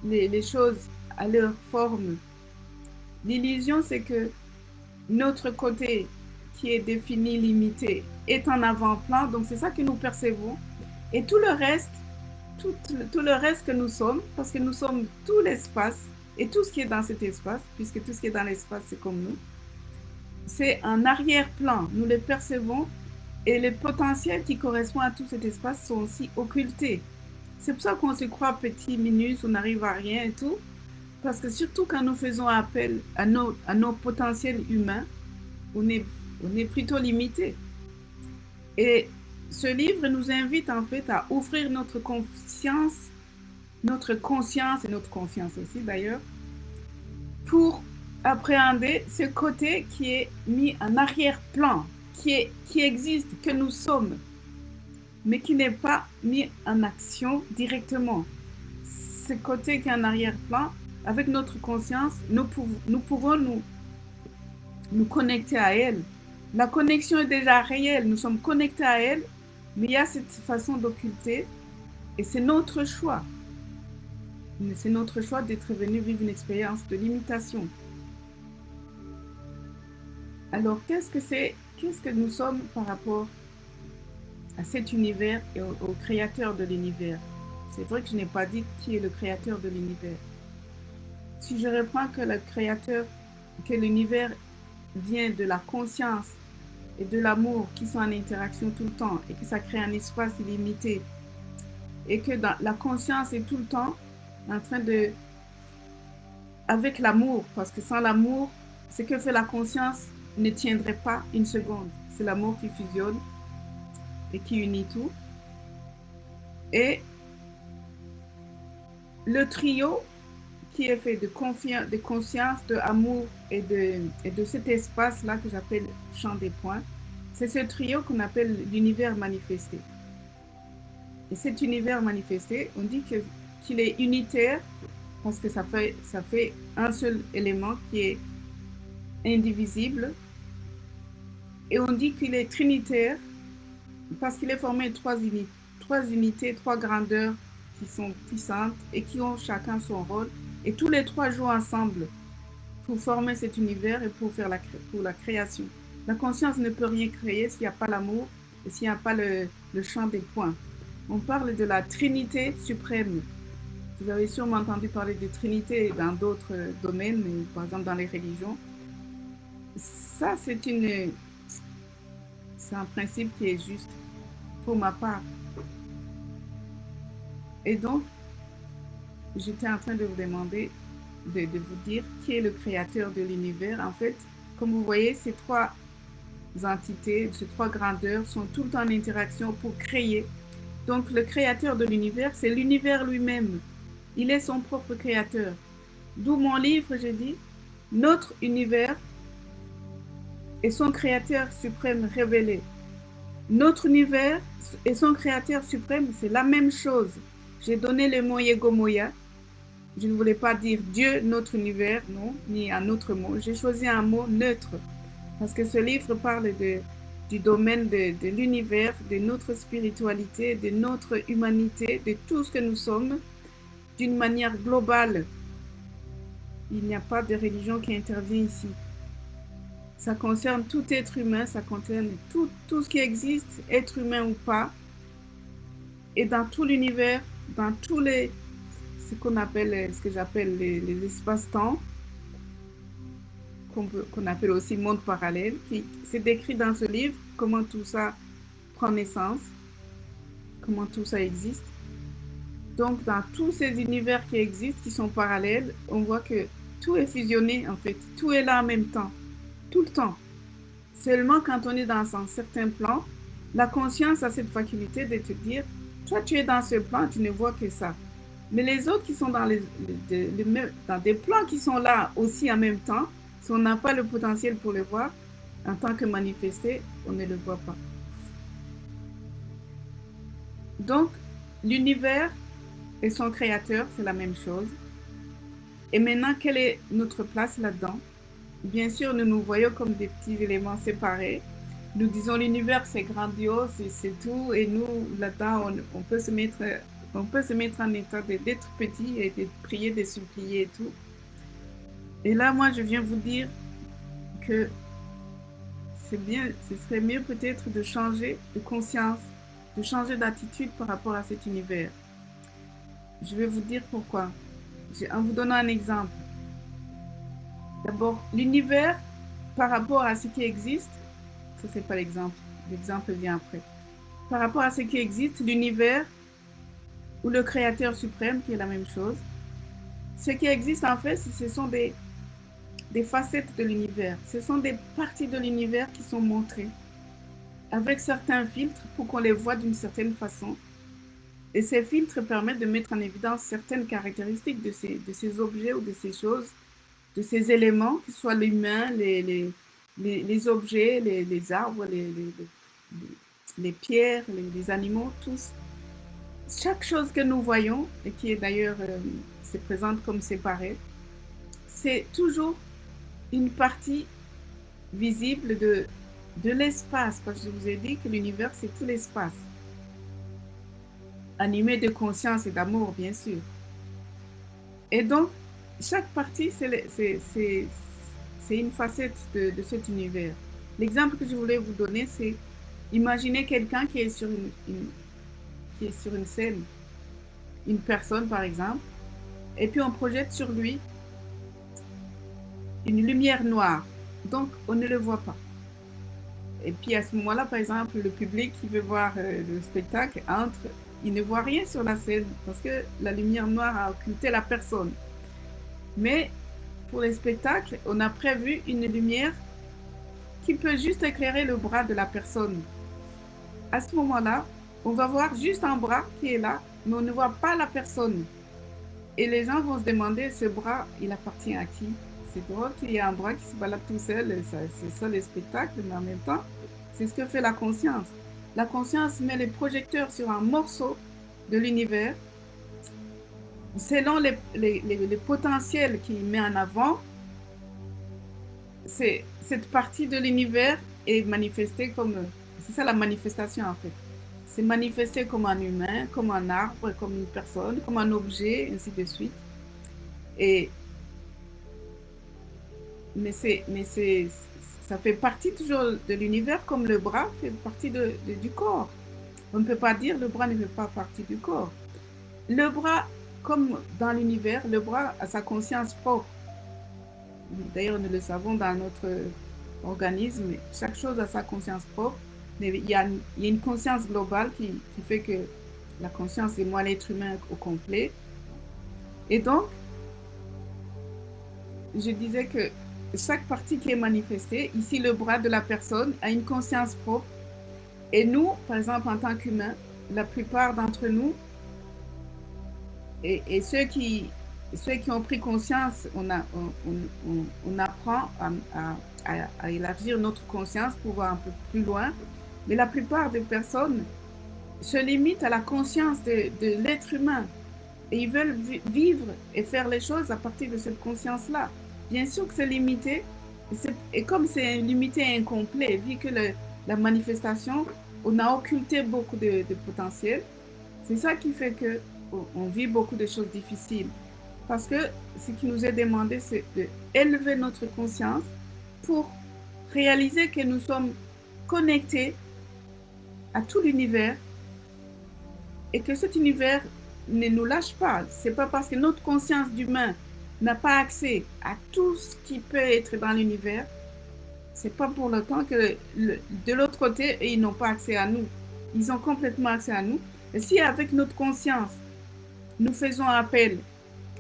les choses à leur forme, l'illusion c'est que notre côté qui est défini, limité, est en avant-plan, donc c'est ça que nous percevons. Et tout le reste que nous sommes, parce que nous sommes tout l'espace et tout ce qui est dans cet espace, puisque tout ce qui est dans l'espace, c'est comme nous, c'est en arrière-plan. Nous le percevons et les potentiels qui correspondent à tout cet espace sont aussi occultés. C'est pour ça qu'on se croit petit, minus, on n'arrive à rien et tout, parce que surtout quand nous faisons appel à nos potentiels humains, on est plutôt limité. Et ce livre nous invite en fait à ouvrir notre conscience et notre confiance aussi d'ailleurs, pour appréhender ce côté qui est mis en arrière-plan, qui existe, que nous sommes, mais qui n'est pas mis en action directement. Ce côté qui est en arrière-plan, avec notre conscience, nous pouvons nous connecter à elle. La connexion est déjà réelle, nous sommes connectés à elle, mais il y a cette façon d'occulter, et c'est notre choix. C'est notre choix d'être venu vivre une expérience de limitation. Alors, qu'est-ce que nous sommes par rapport à cet univers et au créateur de l'univers? C'est vrai que je n'ai pas dit qui est le créateur de l'univers. Si je reprends que l'univers vient de la conscience et de l'amour qui sont en interaction tout le temps et que ça crée un espace illimité et que la conscience est tout le temps en train de, avec l'amour, parce que sans l'amour, ce que fait la conscience ne tiendrait pas une seconde. C'est l'amour qui fusionne et qui unit tout. Et le trio qui est fait de conscience, d'amour et de cet espace-là que j'appelle champ des points, c'est ce trio qu'on appelle l'univers manifesté. Et cet univers manifesté, on dit qu'il est unitaire parce que ça fait un seul élément qui est indivisible. Et on dit qu'il est trinitaire parce qu'il est formé de trois unités, trois grandeurs qui sont puissantes et qui ont chacun son rôle. Et tous les trois jouent ensemble pour former cet univers et pour la création. La conscience ne peut rien créer s'il n'y a pas l'amour et s'il n'y a pas le champ des points. On parle de la Trinité suprême. Vous avez sûrement entendu parler de Trinité dans d'autres domaines, par exemple dans les religions. Ça, c'est un principe qui est juste pour ma part. Et donc, j'étais en train de vous demander, de vous dire qui est le créateur de l'univers. En fait, comme vous voyez, ces trois entités, ces trois grandeurs sont tout le temps en interaction pour créer. Donc, le créateur de l'univers, c'est l'univers lui-même. Il est son propre créateur. D'où mon livre, je dis, notre univers est son créateur suprême révélé. Notre univers et son créateur suprême, c'est la même chose. J'ai donné le mot Yegomoya. Je ne voulais pas dire Dieu, notre univers, non, ni un autre mot. J'ai choisi un mot neutre parce que ce livre parle du domaine de l'univers, de notre spiritualité, de notre humanité, de tout ce que nous sommes, d'une manière globale. Il n'y a pas de religion qui intervient ici. Ça concerne tout être humain, ça concerne tout ce qui existe, être humain ou pas, et dans tout l'univers, dans tous ce que j'appelle les espaces-temps, qu'on appelle aussi monde parallèle, qui c'est décrit dans ce livre, comment tout ça prend naissance, comment tout ça existe. Donc, dans tous ces univers qui existent, qui sont parallèles, on voit que tout est fusionné, en fait. Tout est là en même temps, tout le temps. Seulement, quand on est dans un certain plan, la conscience a cette faculté de te dire, toi, tu es dans ce plan, tu ne vois que ça. Mais les autres qui sont dans des plans qui sont là aussi en même temps, si on n'a pas le potentiel pour le voir, en tant que manifesté, on ne le voit pas. Donc, l'univers et son créateur, c'est la même chose. Et maintenant, quelle est notre place là-dedans? Bien sûr, nous nous voyons comme des petits éléments séparés. Nous disons l'univers, c'est grandiose, c'est tout. Et nous, là-dedans, on peut se mettre en état d'être petit et de prier, de supplier et tout. Et là, moi, je viens vous dire que c'est bien, ce serait mieux peut-être de changer de conscience, de changer d'attitude par rapport à cet univers. Je vais vous dire pourquoi. En vous donnant un exemple. D'abord, l'univers, par rapport à ce qui existe, ça c'est pas l'exemple, l'exemple vient après. Par rapport à ce qui existe, l'univers ou le créateur suprême, qui est la même chose, ce qui existe en fait, ce sont des facettes de l'univers. Ce sont des parties de l'univers qui sont montrées avec certains filtres pour qu'on les voit d'une certaine façon. Et ces filtres permettent de mettre en évidence certaines caractéristiques de ces objets ou de ces choses, de ces éléments, que ce soit l'humain, les objets, les arbres, les pierres, les animaux, tous. Chaque chose que nous voyons, et qui est d'ailleurs se présente comme séparée, c'est toujours une partie visible de l'espace, parce que je vous ai dit que l'univers, c'est tout l'espace. Animé de conscience et d'amour, bien sûr. Et donc, chaque partie, c'est une facette de cet univers. L'exemple que je voulais vous donner, c'est imaginez quelqu'un qui est sur une scène, une personne par exemple, et puis on projette sur lui une lumière noire. Donc, on ne le voit pas. Et puis à ce moment-là, par exemple, le public qui veut voir le spectacle entre, il ne voit rien sur la scène parce que la lumière noire a occulté la personne. Mais pour les spectacles, on a prévu une lumière qui peut juste éclairer le bras de la personne. À ce moment-là, on va voir juste un bras qui est là, mais on ne voit pas la personne. Et les gens vont se demander, ce bras, il appartient à qui? C'est drôle qu'il y ait un bras qui se balade tout seul, c'est ça les spectacles, mais en même temps, c'est ce que fait la conscience. La conscience met les projecteurs sur un morceau de l'univers. Selon les potentiels qu'il met en avant, cette partie de l'univers est manifestée comme... C'est ça la manifestation en fait. C'est manifesté comme un humain, comme un arbre, comme une personne, comme un objet, ainsi de suite. Mais ça fait partie toujours de l'univers comme le bras fait partie du corps. On ne peut pas dire le bras ne fait pas partie du corps. Le bras, comme dans l'univers, le bras a sa conscience propre. D'ailleurs, nous le savons dans notre organisme, chaque chose a sa conscience propre, mais il y a une conscience globale qui fait que la conscience est moi l'être humain au complet. Et donc, je disais que chaque partie qui est manifestée, ici le bras de la personne a une conscience propre. Et nous, par exemple, en tant qu'humains, la plupart d'entre nous, et ceux qui ont pris conscience, on apprend à élargir notre conscience pour voir un peu plus loin. Mais la plupart des personnes se limitent à la conscience de l'être humain. Et ils veulent vivre et faire les choses à partir de cette conscience-là. Bien sûr que c'est limité, et comme c'est limité et incomplet, vu que la manifestation, on a occulté beaucoup de potentiel, c'est ça qui fait qu'on vit beaucoup de choses difficiles. Parce que ce qui nous est demandé, c'est d'élever notre conscience pour réaliser que nous sommes connectés à tout l'univers et que cet univers ne nous lâche pas. C'est pas parce que notre conscience d'humain n'a pas accès à tout ce qui peut être dans l'univers, c'est pas pour le temps que de l'autre côté, ils n'ont pas accès à nous. Ils ont complètement accès à nous. Et si avec notre conscience, nous faisons appel,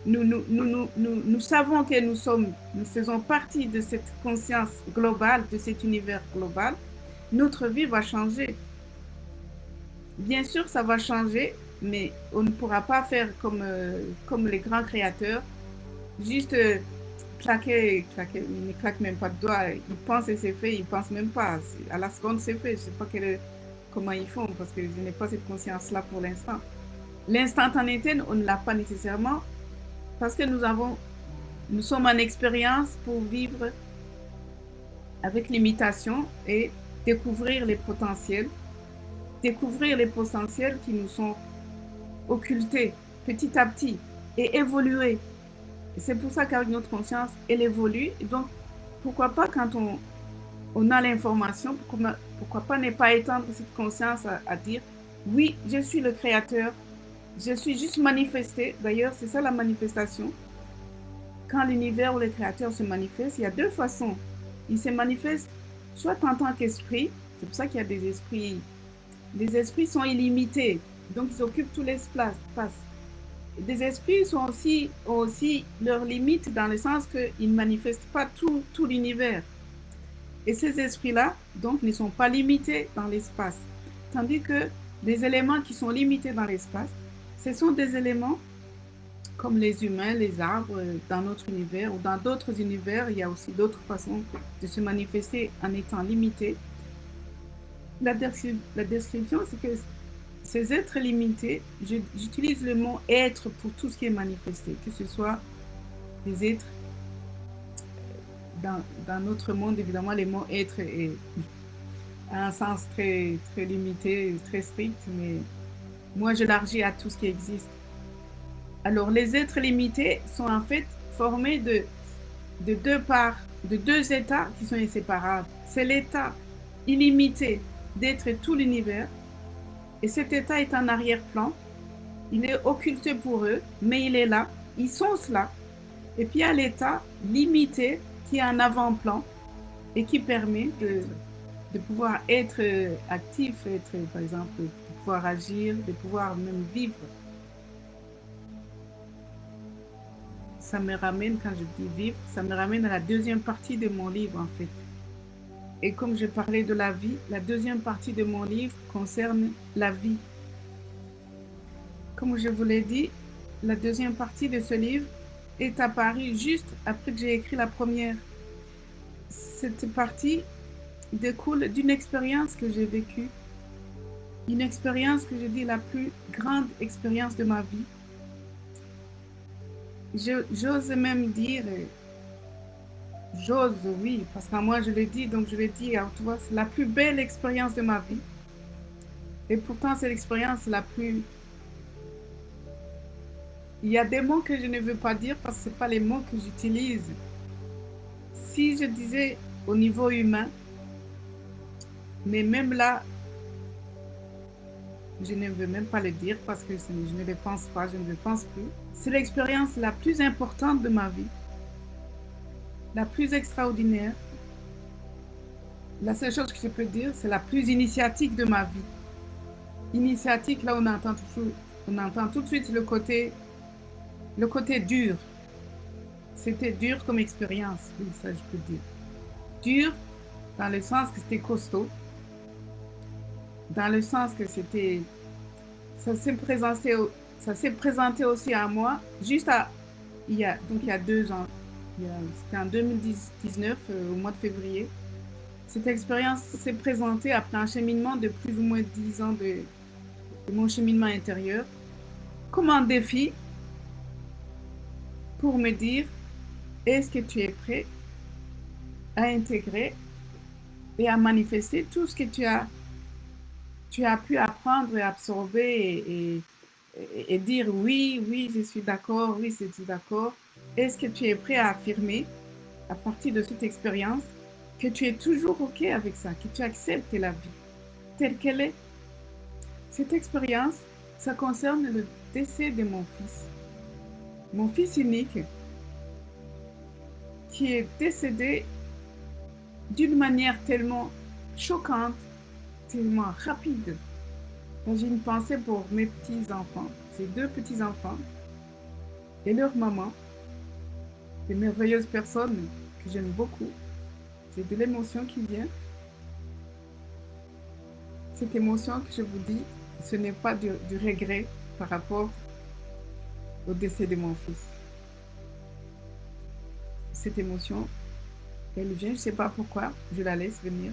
nous savons que nous faisons partie de cette conscience globale, de cet univers global, notre vie va changer. Bien sûr, ça va changer, mais on ne pourra pas faire comme les grands créateurs, juste claquer, ils ne claquent même pas de doigts, ils pensent et c'est fait, ils ne pensent même pas. À la seconde, c'est fait. Je ne sais pas comment ils font, parce que je n'ai pas cette conscience-là pour l'instant. L'instantanéité, on ne l'a pas nécessairement, parce que nous sommes en expérience pour vivre avec l'imitation et découvrir les potentiels qui nous sont occultés petit à petit et évoluer. Et c'est pour ça qu'avec notre conscience, elle évolue. Et donc, pourquoi pas quand on a l'information, pourquoi pas ne pas étendre cette conscience à dire, oui, je suis le créateur, je suis juste manifesté. D'ailleurs, c'est ça la manifestation. Quand l'univers ou le créateur se manifeste, il y a deux façons. Il se manifeste soit en tant qu'esprit, c'est pour ça qu'il y a des esprits. Les esprits sont illimités, donc ils occupent tout l'espace. Des esprits ont aussi leurs limites dans le sens qu'ils ne manifestent pas tout l'univers. Et ces esprits-là, donc, ne sont pas limités dans l'espace. Tandis que les éléments qui sont limités dans l'espace, ce sont des éléments comme les humains, les arbres, dans notre univers ou dans d'autres univers. Il y a aussi d'autres façons de se manifester en étant limités. La description, c'est que ces êtres limités, j'utilise le mot être pour tout ce qui est manifesté, que ce soit des êtres dans notre monde, évidemment, les mots être est un sens très, très limité, très strict, mais moi, j'élargis à tout ce qui existe. Alors, les êtres limités sont en fait formés de deux états qui sont inséparables. C'est l'état illimité d'être tout l'univers, et cet état est en arrière-plan. Il est occulté pour eux, mais il est là. Ils sont cela. Et puis il y a l'état limité qui est en avant-plan et qui permet de pouvoir être actif, par exemple, de pouvoir agir, de pouvoir même vivre. Ça me ramène, quand je dis vivre, ça me ramène à la deuxième partie de mon livre, en fait. Et comme je parlais de la vie, la deuxième partie de mon livre concerne la vie. Comme je vous l'ai dit, la deuxième partie de ce livre est apparue juste après que j'ai écrit la première. Cette partie découle d'une expérience que j'ai vécue, une expérience que je dis la plus grande expérience de ma vie. J'ose même dire, j'ose, oui, parce que moi je le dis, donc je le dis à toi, c'est la plus belle expérience de ma vie. Et pourtant, c'est l'expérience la plus... Il y a des mots que je ne veux pas dire parce que ce n'est pas les mots que j'utilise. Si je disais au niveau humain, mais même là, je ne veux même pas le dire parce que je ne le pense pas, je ne le pense plus. C'est l'expérience la plus importante de ma vie, la plus extraordinaire. La seule chose que je peux dire, c'est la plus initiatique de ma vie. Initiatique, là, on entend tout de suite le côté dur. C'était dur comme expérience, oui, ça je peux dire. Dur dans le sens que c'était costaud, dans le sens que ça s'est présenté aussi à moi juste il y a 2 ans. C'était en 2019, au mois de février. Cette expérience s'est présentée après un cheminement de plus ou moins 10 ans de mon cheminement intérieur, comme un défi pour me dire, est-ce que tu es prêt à intégrer et à manifester tout ce que tu as pu apprendre et absorber et dire oui, je suis d'accord, oui, je suis d'accord. Est-ce que tu es prêt à affirmer, à partir de cette expérience, que tu es toujours OK avec ça, que tu acceptes la vie telle qu'elle est? Cette expérience, ça concerne le décès de mon fils unique, qui est décédé d'une manière tellement choquante, tellement rapide. J'ai une pensée pour mes petits-enfants. J'ai 2 petits-enfants et leur maman, des merveilleuses personnes que j'aime beaucoup. J'ai de l'émotion qui vient. Cette émotion que je vous dis, ce n'est pas du regret par rapport au décès de mon fils. Cette émotion, elle vient, je ne sais pas pourquoi, je la laisse venir.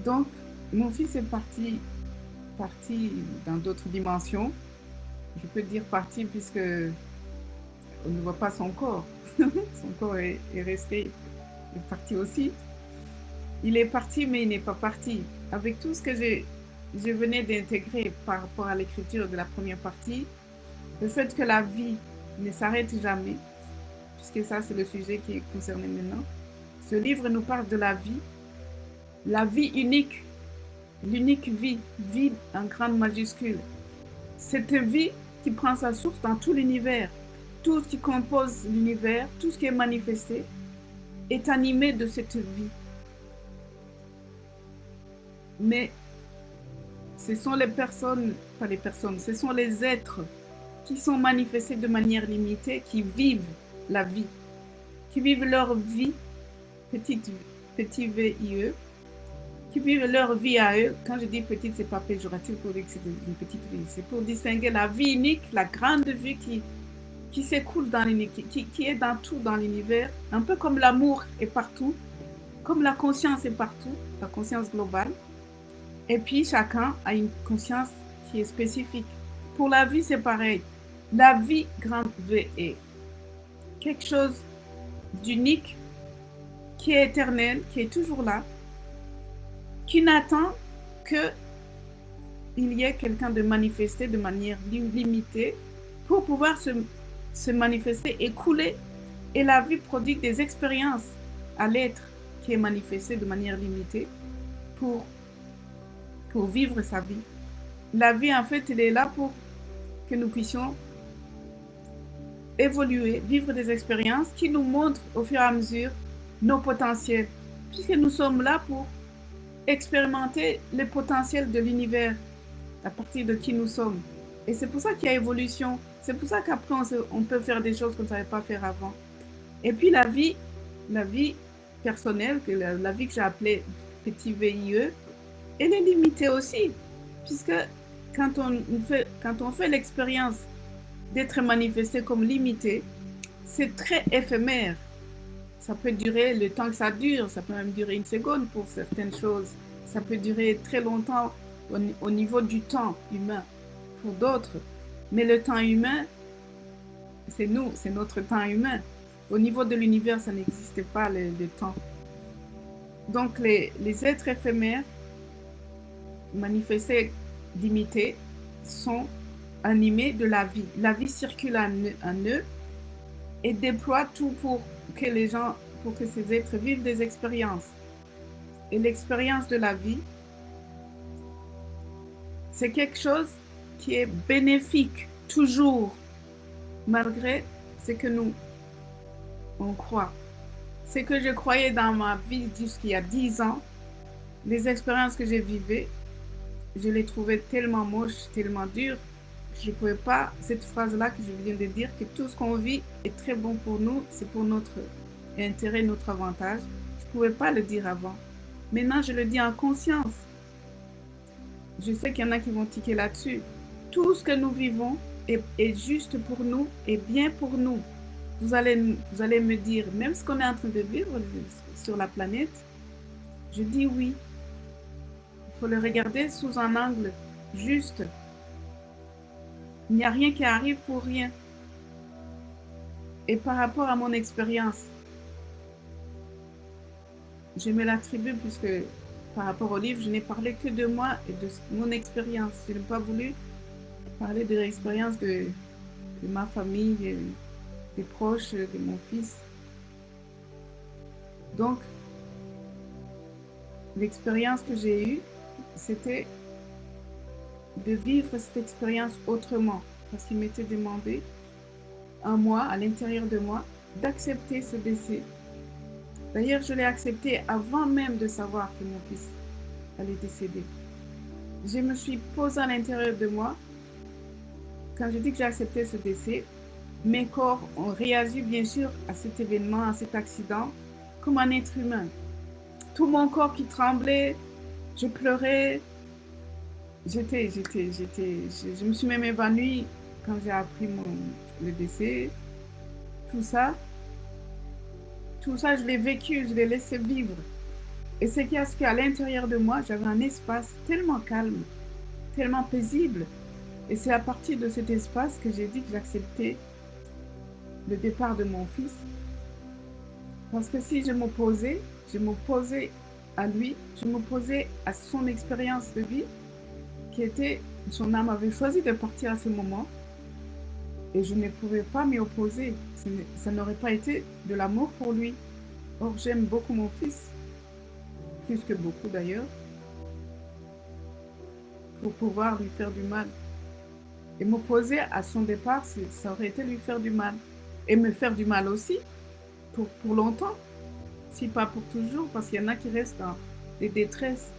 Donc, mon fils est parti dans d'autres dimensions. Je peux dire parti puisque on ne voit pas son corps. Son corps est resté, est parti aussi. Il est parti, mais il n'est pas parti. Avec tout ce que je venais d'intégrer par rapport à l'écriture de la première partie, le fait que la vie ne s'arrête jamais, puisque ça c'est le sujet qui est concerné maintenant. Ce livre nous parle de la vie unique, l'unique vie, vie en grande majuscule. Cette vie qui prend sa source dans tout l'univers, tout ce qui compose l'univers, tout ce qui est manifesté, est animé de cette vie. Mais ce sont les personnes, pas les personnes, ce sont les êtres qui sont manifestés de manière limitée, qui vivent la vie, qui vivent leur vie, petit VIE, qui vivent leur vie à eux. Quand je dis petite, c'est pas péjoratif pour dire que c'est une petite vie, c'est pour distinguer la vie unique, la grande vie qui s'écoule dans qui est dans tout dans l'univers, un peu comme l'amour est partout, comme la conscience est partout, la conscience globale. Et puis chacun a une conscience qui est spécifique. Pour la vie, c'est pareil. La vie, grande V, est quelque chose d'unique, qui est éternel, qui est toujours là, qui n'attend qu'il y ait quelqu'un de manifesté de manière limitée pour pouvoir se manifester, écouler. Et la vie prodigue des expériences à l'être qui est manifesté de manière limitée pour vivre sa vie. La vie, en fait, elle est là pour que nous puissions évoluer, vivre des expériences qui nous montrent au fur et à mesure nos potentiels, puisque nous sommes là pour expérimenter le potentiel de l'univers à partir de qui nous sommes. Et c'est pour ça qu'il y a évolution. C'est pour ça qu'après, on peut faire des choses qu'on ne savait pas faire avant. Et puis la vie personnelle, la vie que j'ai appelée petit VIE, elle est limitée aussi, puisque quand on fait l'expérience d'être manifesté comme limité, c'est très éphémère. Ça peut durer le temps que ça dure, ça peut même durer une seconde pour certaines choses. Ça peut durer très longtemps au niveau du temps humain pour d'autres. Mais le temps humain, c'est nous, c'est notre temps humain. Au niveau de l'univers, ça n'existe pas le temps. Donc les êtres éphémères, manifestés, limités, sont animés de la vie. La vie circule en eux et déploie tout pour que ces êtres vivent des expériences. Et l'expérience de la vie, c'est quelque chose qui est bénéfique, toujours, malgré ce que on croit. Ce que je croyais dans ma vie jusqu'il y a 10 ans, les expériences que j'ai vécues, je les trouvais tellement moches, tellement dures, que je ne pouvais pas, cette phrase-là que je viens de dire, que tout ce qu'on vit est très bon pour nous, c'est pour notre intérêt, notre avantage. Je ne pouvais pas le dire avant. Maintenant, je le dis en conscience. Je sais qu'il y en a qui vont tiquer là-dessus. Tout ce que nous vivons est juste pour nous, et bien pour nous. Vous allez me dire, même ce qu'on est en train de vivre sur la planète, je dis oui. Il faut le regarder sous un angle juste. Il n'y a rien qui arrive pour rien. Et par rapport à mon expérience, je me l'attribue puisque par rapport au livre, je n'ai parlé que de moi et de mon expérience. Je n'ai pas voulu parler de l'expérience de ma famille, des proches, de mon fils. Donc, l'expérience que j'ai eue, c'était de vivre cette expérience autrement. Parce qu'il m'était demandé, en moi, à l'intérieur de moi, d'accepter ce décès, D'ailleurs, je l'ai accepté avant même de savoir que mon fils allait décéder. Je me suis posée à l'intérieur de moi, quand je dis que j'ai accepté ce décès, mes corps ont réagi bien sûr à cet événement, à cet accident, comme un être humain. Tout mon corps qui tremblait, je pleurais, je me suis même évanouie quand j'ai appris le décès. Tout ça, je l'ai vécu, je l'ai laissé vivre. Et c'est qu'à l'intérieur de moi, j'avais un espace tellement calme, tellement paisible. Et c'est à partir de cet espace que j'ai dit que j'acceptais le départ de mon fils. Parce que si je m'opposais à lui, je m'opposais à son expérience de vie, qui était, son âme avait choisi de partir à ce moment, et je ne pouvais pas m'y opposer. Ça n'aurait pas été de l'amour pour lui. Or, j'aime beaucoup mon fils, plus que beaucoup d'ailleurs, pour pouvoir lui faire du mal. Et m'opposer à son départ, ça aurait été lui faire du mal. Et me faire du mal aussi, pour longtemps, si pas pour toujours, parce qu'il y en a qui restent dans des détresses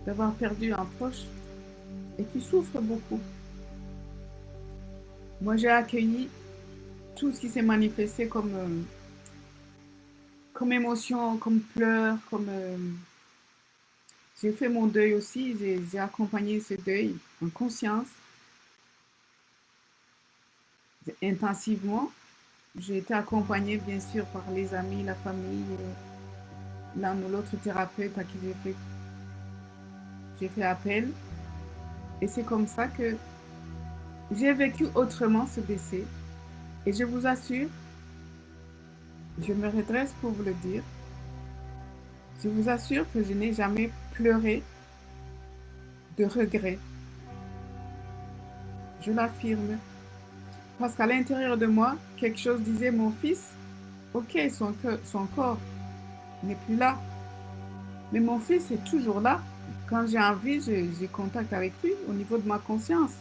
d'avoir perdu un proche et qui souffrent beaucoup. Moi, j'ai accueilli tout ce qui s'est manifesté comme émotion, comme pleurs, j'ai fait mon deuil aussi, j'ai accompagné ce deuil en conscience, intensivement. J'ai été accompagnée bien sûr par les amis, la famille, l'un ou l'autre thérapeute à qui j'ai fait appel. Et c'est comme ça que j'ai vécu autrement ce décès. Et je vous assure, je me redresse pour vous le dire, je vous assure que je n'ai jamais pleuré de regret. Je l'affirme. Parce qu'à l'intérieur de moi, quelque chose disait, mon fils, ok, son corps n'est plus là, mais mon fils est toujours là. Quand j'ai envie, j'ai contact avec lui au niveau de ma conscience.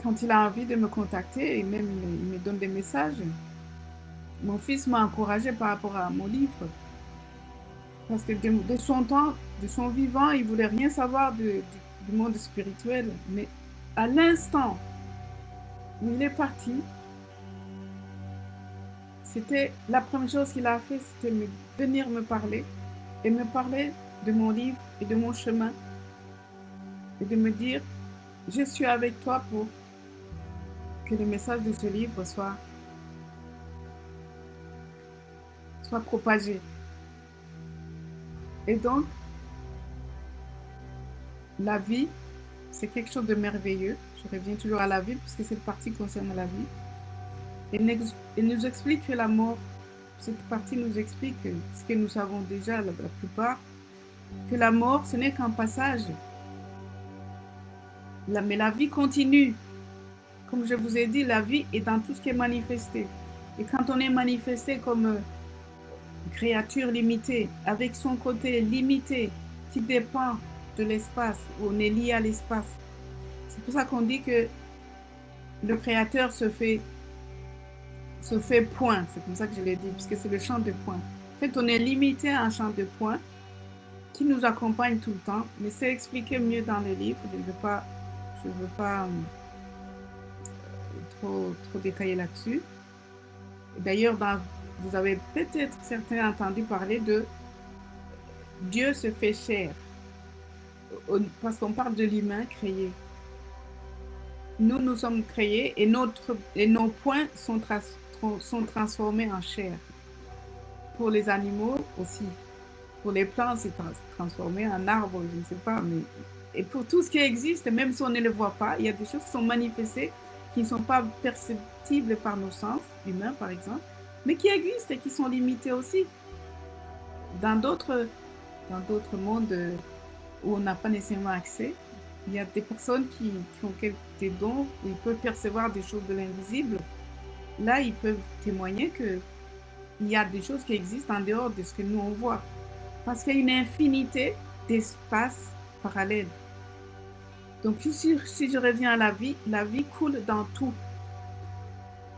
Quand il a envie de me contacter, et même il me donne des messages, mon fils m'a encouragé par rapport à mon livre. Parce que de son temps, de son vivant, il ne voulait rien savoir du monde spirituel. Mais à l'instant où il est parti, c'était la première chose qu'il a fait, c'était venir me parler et me parler de mon livre et de mon chemin et de me dire, je suis avec toi pour que le message de ce livre soit propagé. Et donc, la vie, c'est quelque chose de merveilleux. Je reviens toujours à la vie puisque cette partie concerne la vie. Elle nous explique que la mort, cette partie nous explique ce que nous savons déjà la plupart, que la mort, ce n'est qu'un passage. Mais la vie continue. Comme je vous ai dit, la vie est dans tout ce qui est manifesté. Et quand on est manifesté comme créature limitée, avec son côté limité, qui dépend de l'espace, où on est lié à l'espace. C'est pour ça qu'on dit que le créateur se fait point. C'est comme ça que je l'ai dit, puisque c'est le champ de points. En fait, on est limité à un champ de points qui nous accompagne tout le temps, mais c'est expliqué mieux dans le livre. Je ne veux pas trop détailler là-dessus. D'ailleurs, vous avez peut-être certains entendu parler de Dieu se fait chair, parce qu'on parle de l'humain créé. Nous sommes créés et nos points sont transformés en chair. Pour les animaux aussi. Pour les plantes, c'est transformé en arbre, je ne sais pas. Et pour tout ce qui existe, même si on ne le voit pas, il y a des choses qui sont manifestées qui ne sont pas perceptibles par nos sens, humains par exemple, mais qui existent et qui sont limitées aussi. Dans d'autres mondes où on n'a pas nécessairement accès, il y a des personnes qui ont des dons, ils peuvent percevoir des choses de l'invisible. Là, ils peuvent témoigner qu'il y a des choses qui existent en dehors de ce que nous on voit. Parce qu'il y a une infinité d'espaces parallèles. Donc, si je reviens à la vie coule dans tout.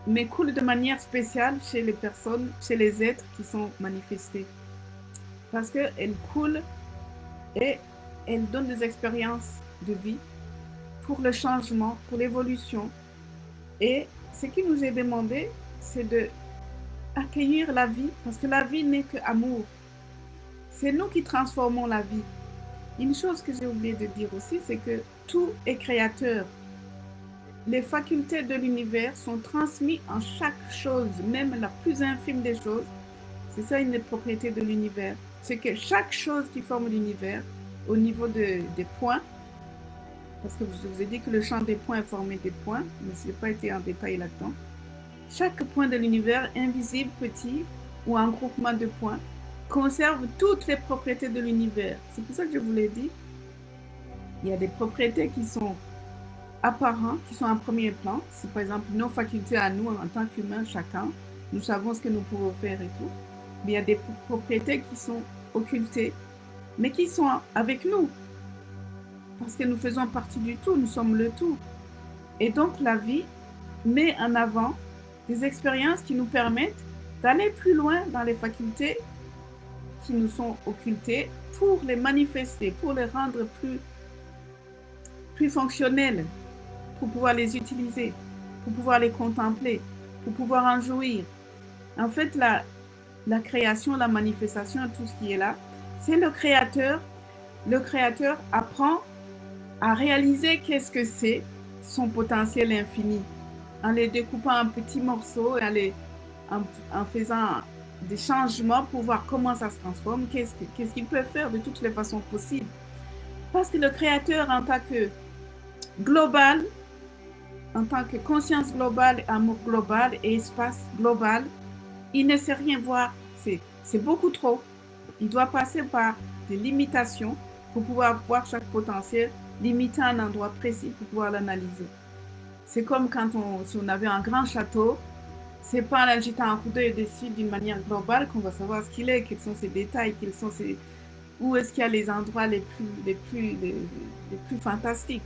mais coule de manière spéciale chez les personnes, chez les êtres qui sont manifestés. Parce qu'elle coule et elle donne des expériences de vie pour le changement, pour l'évolution. Et ce qui nous est demandé, c'est de accueillir la vie, parce que la vie n'est qu'amour. C'est nous qui transformons la vie. Une chose que j'ai oublié de dire aussi, c'est que tout est créateur. Les facultés de l'univers sont transmises en chaque chose, même la plus infime des choses. C'est ça une des propriétés de l'univers. C'est que chaque chose qui forme l'univers, au niveau des points, parce que je vous ai dit que le champ des points est formé des points, mais je n'ai pas été en détail là-dedans. Chaque point de l'univers, invisible, petit ou un groupement de points, conserve toutes les propriétés de l'univers. C'est pour ça que je vous l'ai dit. Il y a des propriétés qui sont apparentes, qui sont en premier plan. C'est par exemple nos facultés à nous en tant qu'humains, chacun. Nous savons ce que nous pouvons faire et tout. Mais il y a des propriétés qui sont occultées, mais qui sont avec nous. Parce que nous faisons partie du tout, nous sommes le tout. Et donc la vie met en avant des expériences qui nous permettent d'aller plus loin dans les facultés qui nous sont occultées pour les manifester, pour les rendre plus fonctionnelles, pour pouvoir les utiliser, pour pouvoir les contempler, pour pouvoir en jouir. En fait, la création, la manifestation, tout ce qui est là, c'est le créateur. Le créateur apprend à réaliser qu'est-ce que c'est son potentiel infini, en les découpant en petits morceaux et en faisant des changements pour voir comment ça se transforme, qu'est-ce qu'il peut faire de toutes les façons possibles. Parce que le créateur, en tant que global, en tant que conscience globale, amour global et espace global, il ne sait rien voir. C'est beaucoup trop. Il doit passer par des limitations pour pouvoir voir chaque potentiel, limiter un endroit précis pour pouvoir l'analyser. C'est comme quand si on avait un grand château, c'est pas en jetant un coup d'œil dessus d'une manière globale qu'on va savoir ce qu'il est, quels sont ses détails, où est-ce qu'il y a les endroits les plus fantastiques.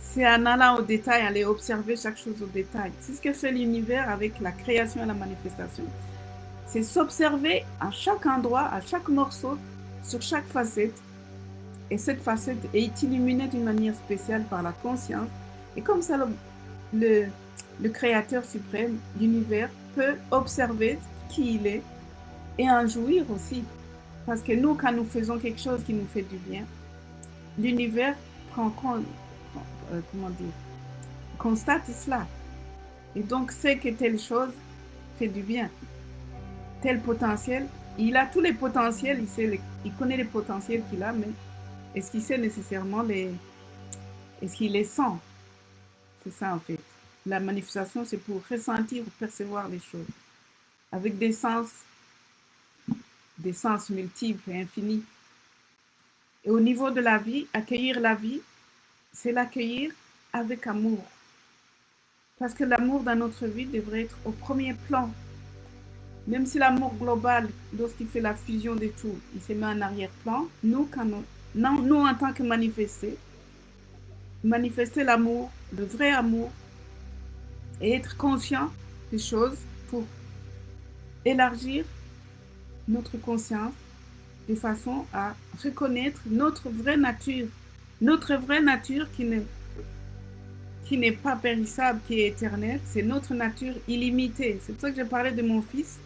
C'est en allant au détail, aller observer chaque chose au détail. C'est ce que fait l'univers avec la création et la manifestation. C'est s'observer à chaque endroit, à chaque morceau, sur chaque facette. Et cette facette est illuminée d'une manière spéciale par la conscience. Et comme ça, le créateur suprême, l'univers, peut observer qui il est et en jouir aussi. Parce que nous, quand nous faisons quelque chose qui nous fait du bien, l'univers constate cela. Et donc, sait que telle chose fait du bien. Tel potentiel, il a tous les potentiels, il connaît les potentiels qu'il a, mais est-ce qu'il sait nécessairement est-ce qu'il les sent? C'est ça en fait. La manifestation, c'est pour ressentir ou percevoir les choses avec des sens multiples et infinis. Et au niveau de la vie, accueillir la vie, c'est l'accueillir avec amour. Parce que l'amour dans notre vie devrait être au premier plan. Même si l'amour global, lorsqu'il fait la fusion de tout, il se met en arrière-plan, nous, en tant que manifester l'amour, le vrai amour, et être conscient des choses pour élargir notre conscience de façon à reconnaître notre vraie nature qui n'est pas périssable, qui est éternelle, c'est notre nature illimitée. C'est pour ça que je parlais de mon fils.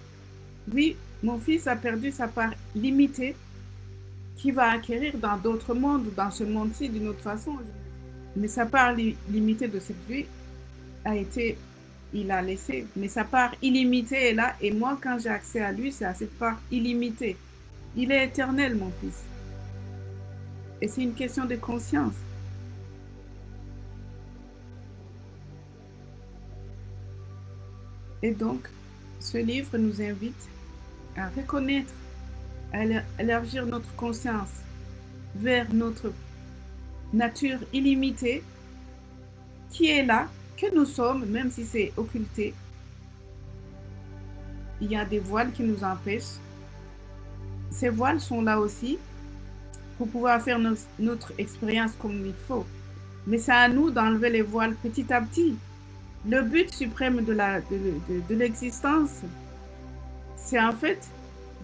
Oui, mon fils a perdu sa part limitée qu'il va acquérir dans d'autres mondes, dans ce monde-ci d'une autre façon. Mais sa part limitée de cette vie il a laissé. Mais sa part illimitée est là, et moi, quand j'ai accès à lui, c'est à cette part illimitée. Il est éternel, mon fils. Et c'est une question de conscience. Et donc, ce livre nous invite à reconnaître, à élargir notre conscience vers notre nature illimitée qui est là, que nous sommes, même si c'est occulté. Il y a des voiles qui nous empêchent. Ces voiles sont là aussi pour pouvoir faire notre expérience comme il faut. Mais c'est à nous d'enlever les voiles petit à petit Le but suprême de l'existence, c'est en fait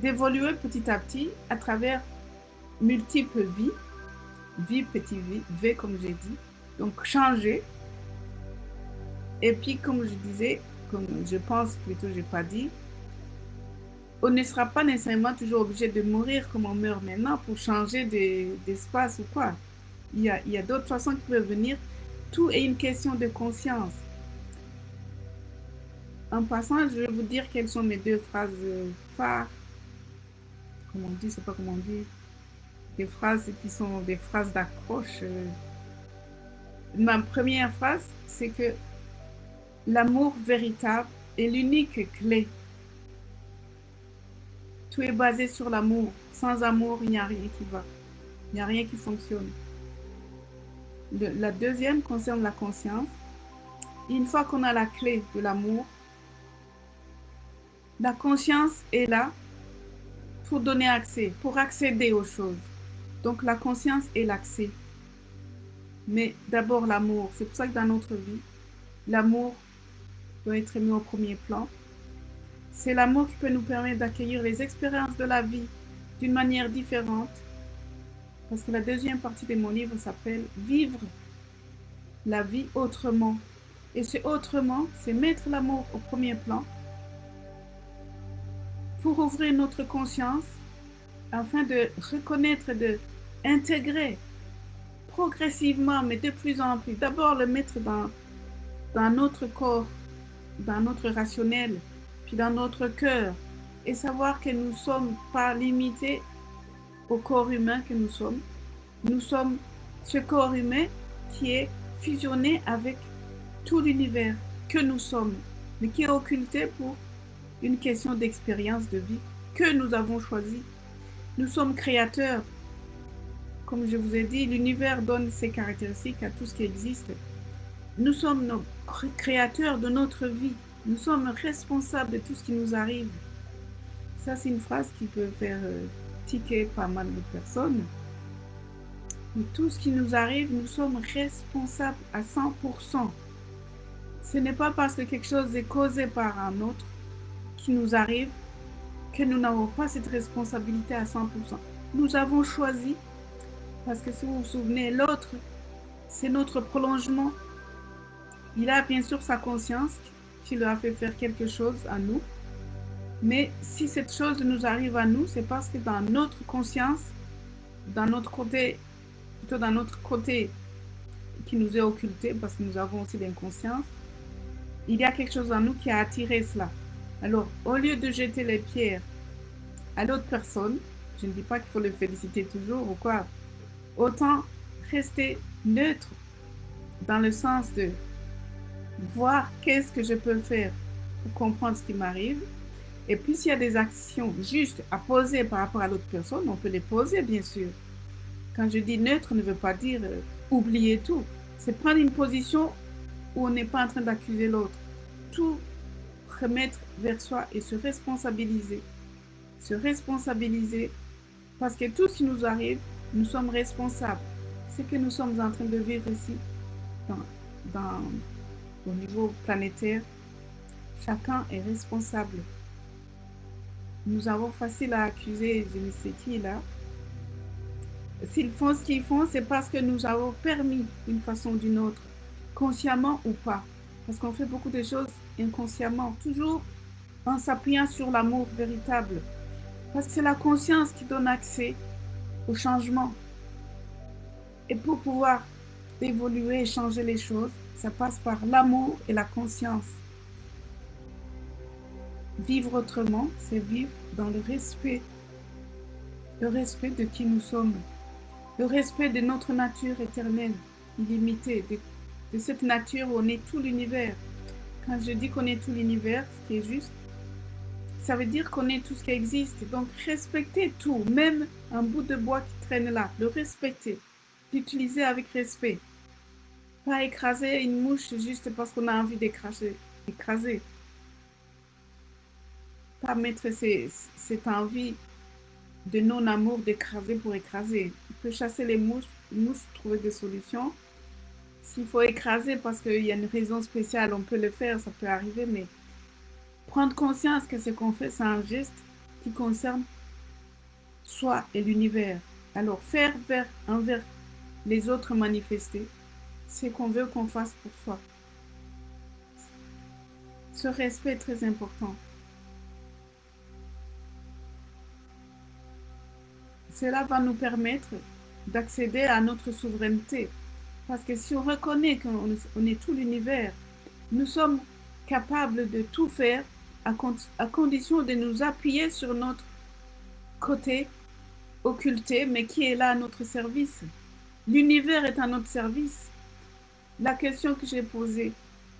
d'évoluer petit à petit à travers multiples vies, vie, petit v comme j'ai dit, donc changer. Et puis comme je disais, comme je pense plutôt, j'ai pas dit, on ne sera pas nécessairement toujours obligé de mourir comme on meurt maintenant pour changer d'espace ou quoi. Il y a d'autres façons qui peuvent venir. Tout est une question de conscience. En passant, je vais vous dire quelles sont mes deux phrases phares. Comment on dit, je sais pas comment on dit. Des phrases qui sont des phrases d'accroche. Ma première phrase, c'est que l'amour véritable est l'unique clé. Tout est basé sur l'amour. Sans amour, il n'y a rien qui va. Il n'y a rien qui fonctionne. La deuxième concerne la conscience. Une fois qu'on a la clé de l'amour, la conscience est là pour donner accès, pour accéder aux choses. Donc la conscience est l'accès. Mais d'abord l'amour. C'est pour ça que dans notre vie, l'amour doit être mis au premier plan. C'est l'amour qui peut nous permettre d'accueillir les expériences de la vie d'une manière différente. Parce que la deuxième partie de mon livre s'appelle « Vivre la vie autrement ». Et ce autrement, c'est mettre l'amour au premier plan pour ouvrir notre conscience afin de reconnaître, d'intégrer progressivement, mais de plus en plus. D'abord le mettre dans notre corps, dans notre rationnel, puis dans notre cœur, et savoir que nous ne sommes pas limités au corps humain que nous sommes. Nous sommes ce corps humain qui est fusionné avec tout l'univers que nous sommes, mais qui est occulté pour une question d'expérience de vie que nous avons choisi. Nous sommes créateurs. Comme je vous ai dit, l'univers donne ses caractéristiques à tout ce qui existe. Nous sommes nos créateurs de notre vie. Nous sommes responsables de tout ce qui nous arrive. Ça, c'est une phrase qui peut faire tiquer pas mal de personnes. Mais tout ce qui nous arrive, nous sommes responsables à 100%. Ce n'est pas parce que quelque chose est causé par un autre qui nous arrive que nous n'avons pas cette responsabilité à 100%. Nous avons choisi, parce que si vous vous souvenez, l'autre, c'est notre prolongement. Il a bien sûr sa conscience qui lui a fait faire quelque chose à nous. Mais si cette chose nous arrive à nous, c'est parce que dans notre conscience, dans notre côté, plutôt dans notre côté qui nous est occulté, parce que nous avons aussi l'inconscience, il y a quelque chose en nous qui a attiré cela. Alors, au lieu de jeter les pierres à l'autre personne, je ne dis pas qu'il faut le féliciter toujours ou quoi, autant rester neutre dans le sens de voir qu'est-ce que je peux faire pour comprendre ce qui m'arrive. Et puis, s'il y a des actions justes à poser par rapport à l'autre personne, on peut les poser, bien sûr. Quand je dis neutre, ne veut pas dire oublier tout. C'est prendre une position où on n'est pas en train d'accuser l'autre. Tout remettre vers soi et se responsabiliser. Se responsabiliser parce que tout ce qui nous arrive, nous sommes responsables. Ce que nous sommes en train de vivre ici, au niveau planétaire, chacun est responsable. Nous avons facile à accuser je ne sais qui là. S'ils font ce qu'ils font, c'est parce que nous avons permis d'une façon ou d'une autre, consciemment ou pas. Parce qu'on fait beaucoup de choses inconsciemment, toujours en s'appuyant sur l'amour véritable. Parce que c'est la conscience qui donne accès au changement. Et pour pouvoir évoluer et changer les choses, ça passe par l'amour et la conscience. Vivre autrement, c'est vivre dans le respect de qui nous sommes, le respect de notre nature éternelle, illimitée, de cette nature où on est tout l'univers. Quand je dis qu'on est tout l'univers, ce qui est juste, ça veut dire qu'on est tout ce qui existe. Donc respecter tout, même un bout de bois qui traîne là, le respecter, l'utiliser avec respect. Pas écraser une mouche juste parce qu'on a envie d'écraser. Pas mettre cette envie de non-amour d'écraser pour écraser. On peut chasser les mouches, trouver des solutions. S'il faut écraser parce qu'il y a une raison spéciale, on peut le faire, ça peut arriver, mais prendre conscience que ce qu'on fait, c'est un geste qui concerne soi et l'univers. Alors, faire envers les autres manifester ce qu'on veut qu'on fasse pour soi. Ce respect est très important. Cela va nous permettre d'accéder à notre souveraineté. Parce que si on reconnaît qu'on est tout l'univers, nous sommes capables de tout faire à condition de nous appuyer sur notre côté occulté, mais qui est là à notre service. L'univers est à notre service. La question que j'ai posée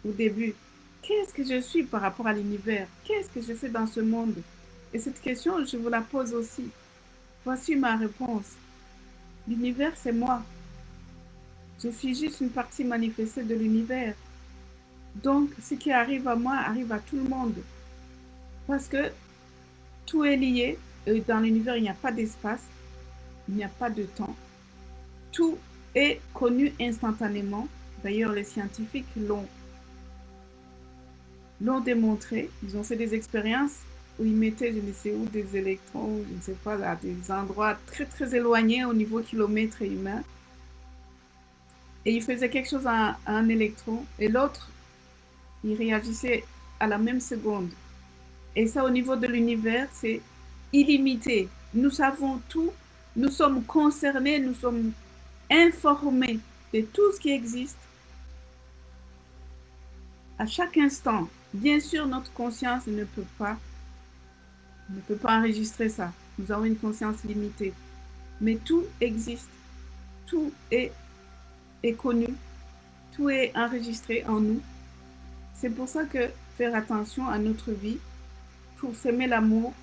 au début, qu'est-ce que je suis par rapport à l'univers? Qu'est-ce que je fais dans ce monde? Et cette question, je vous la pose aussi. Voici ma réponse. L'univers, c'est moi. Je suis juste une partie manifestée de l'univers. Donc, ce qui arrive à moi arrive à tout le monde. Parce que tout est lié. Et dans l'univers, il n'y a pas d'espace, il n'y a pas de temps. Tout est connu instantanément. D'ailleurs, les scientifiques l'ont démontré. Ils ont fait des expériences où ils mettaient, je ne sais où, des électrons, je ne sais pas, à des endroits très, très éloignés au niveau kilomètre humain. Et ils faisaient quelque chose à un électron et l'autre, il réagissait à la même seconde. Et ça, au niveau de l'univers, c'est illimité. Nous savons tout, nous sommes concernés, nous sommes informés de tout ce qui existe à chaque instant. Bien sûr, notre conscience ne peut pas enregistrer ça. Nous avons une conscience limitée. Mais tout existe, tout est connu, tout est enregistré en nous. C'est pour ça que faire attention à notre vie, pour s'aimer l'amour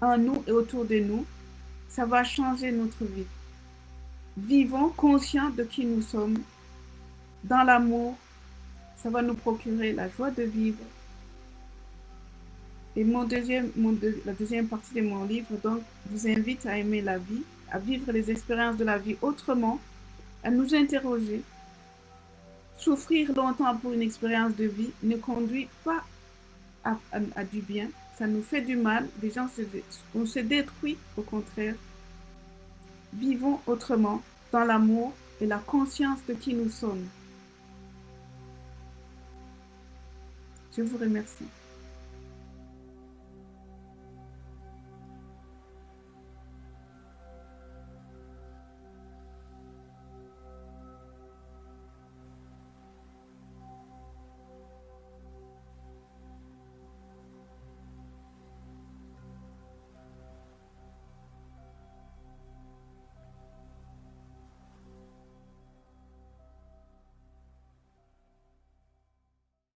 en nous et autour de nous, ça va changer notre vie. Vivons conscients de qui nous sommes, dans l'amour, ça va nous procurer la joie de vivre. Et la deuxième partie de mon livre, donc, vous invite à aimer la vie, à vivre les expériences de la vie autrement, à nous interroger. Souffrir longtemps pour une expérience de vie ne conduit pas à du bien, ça nous fait du mal, on se détruit au contraire. Vivons autrement, dans l'amour et la conscience de qui nous sommes. Je vous remercie.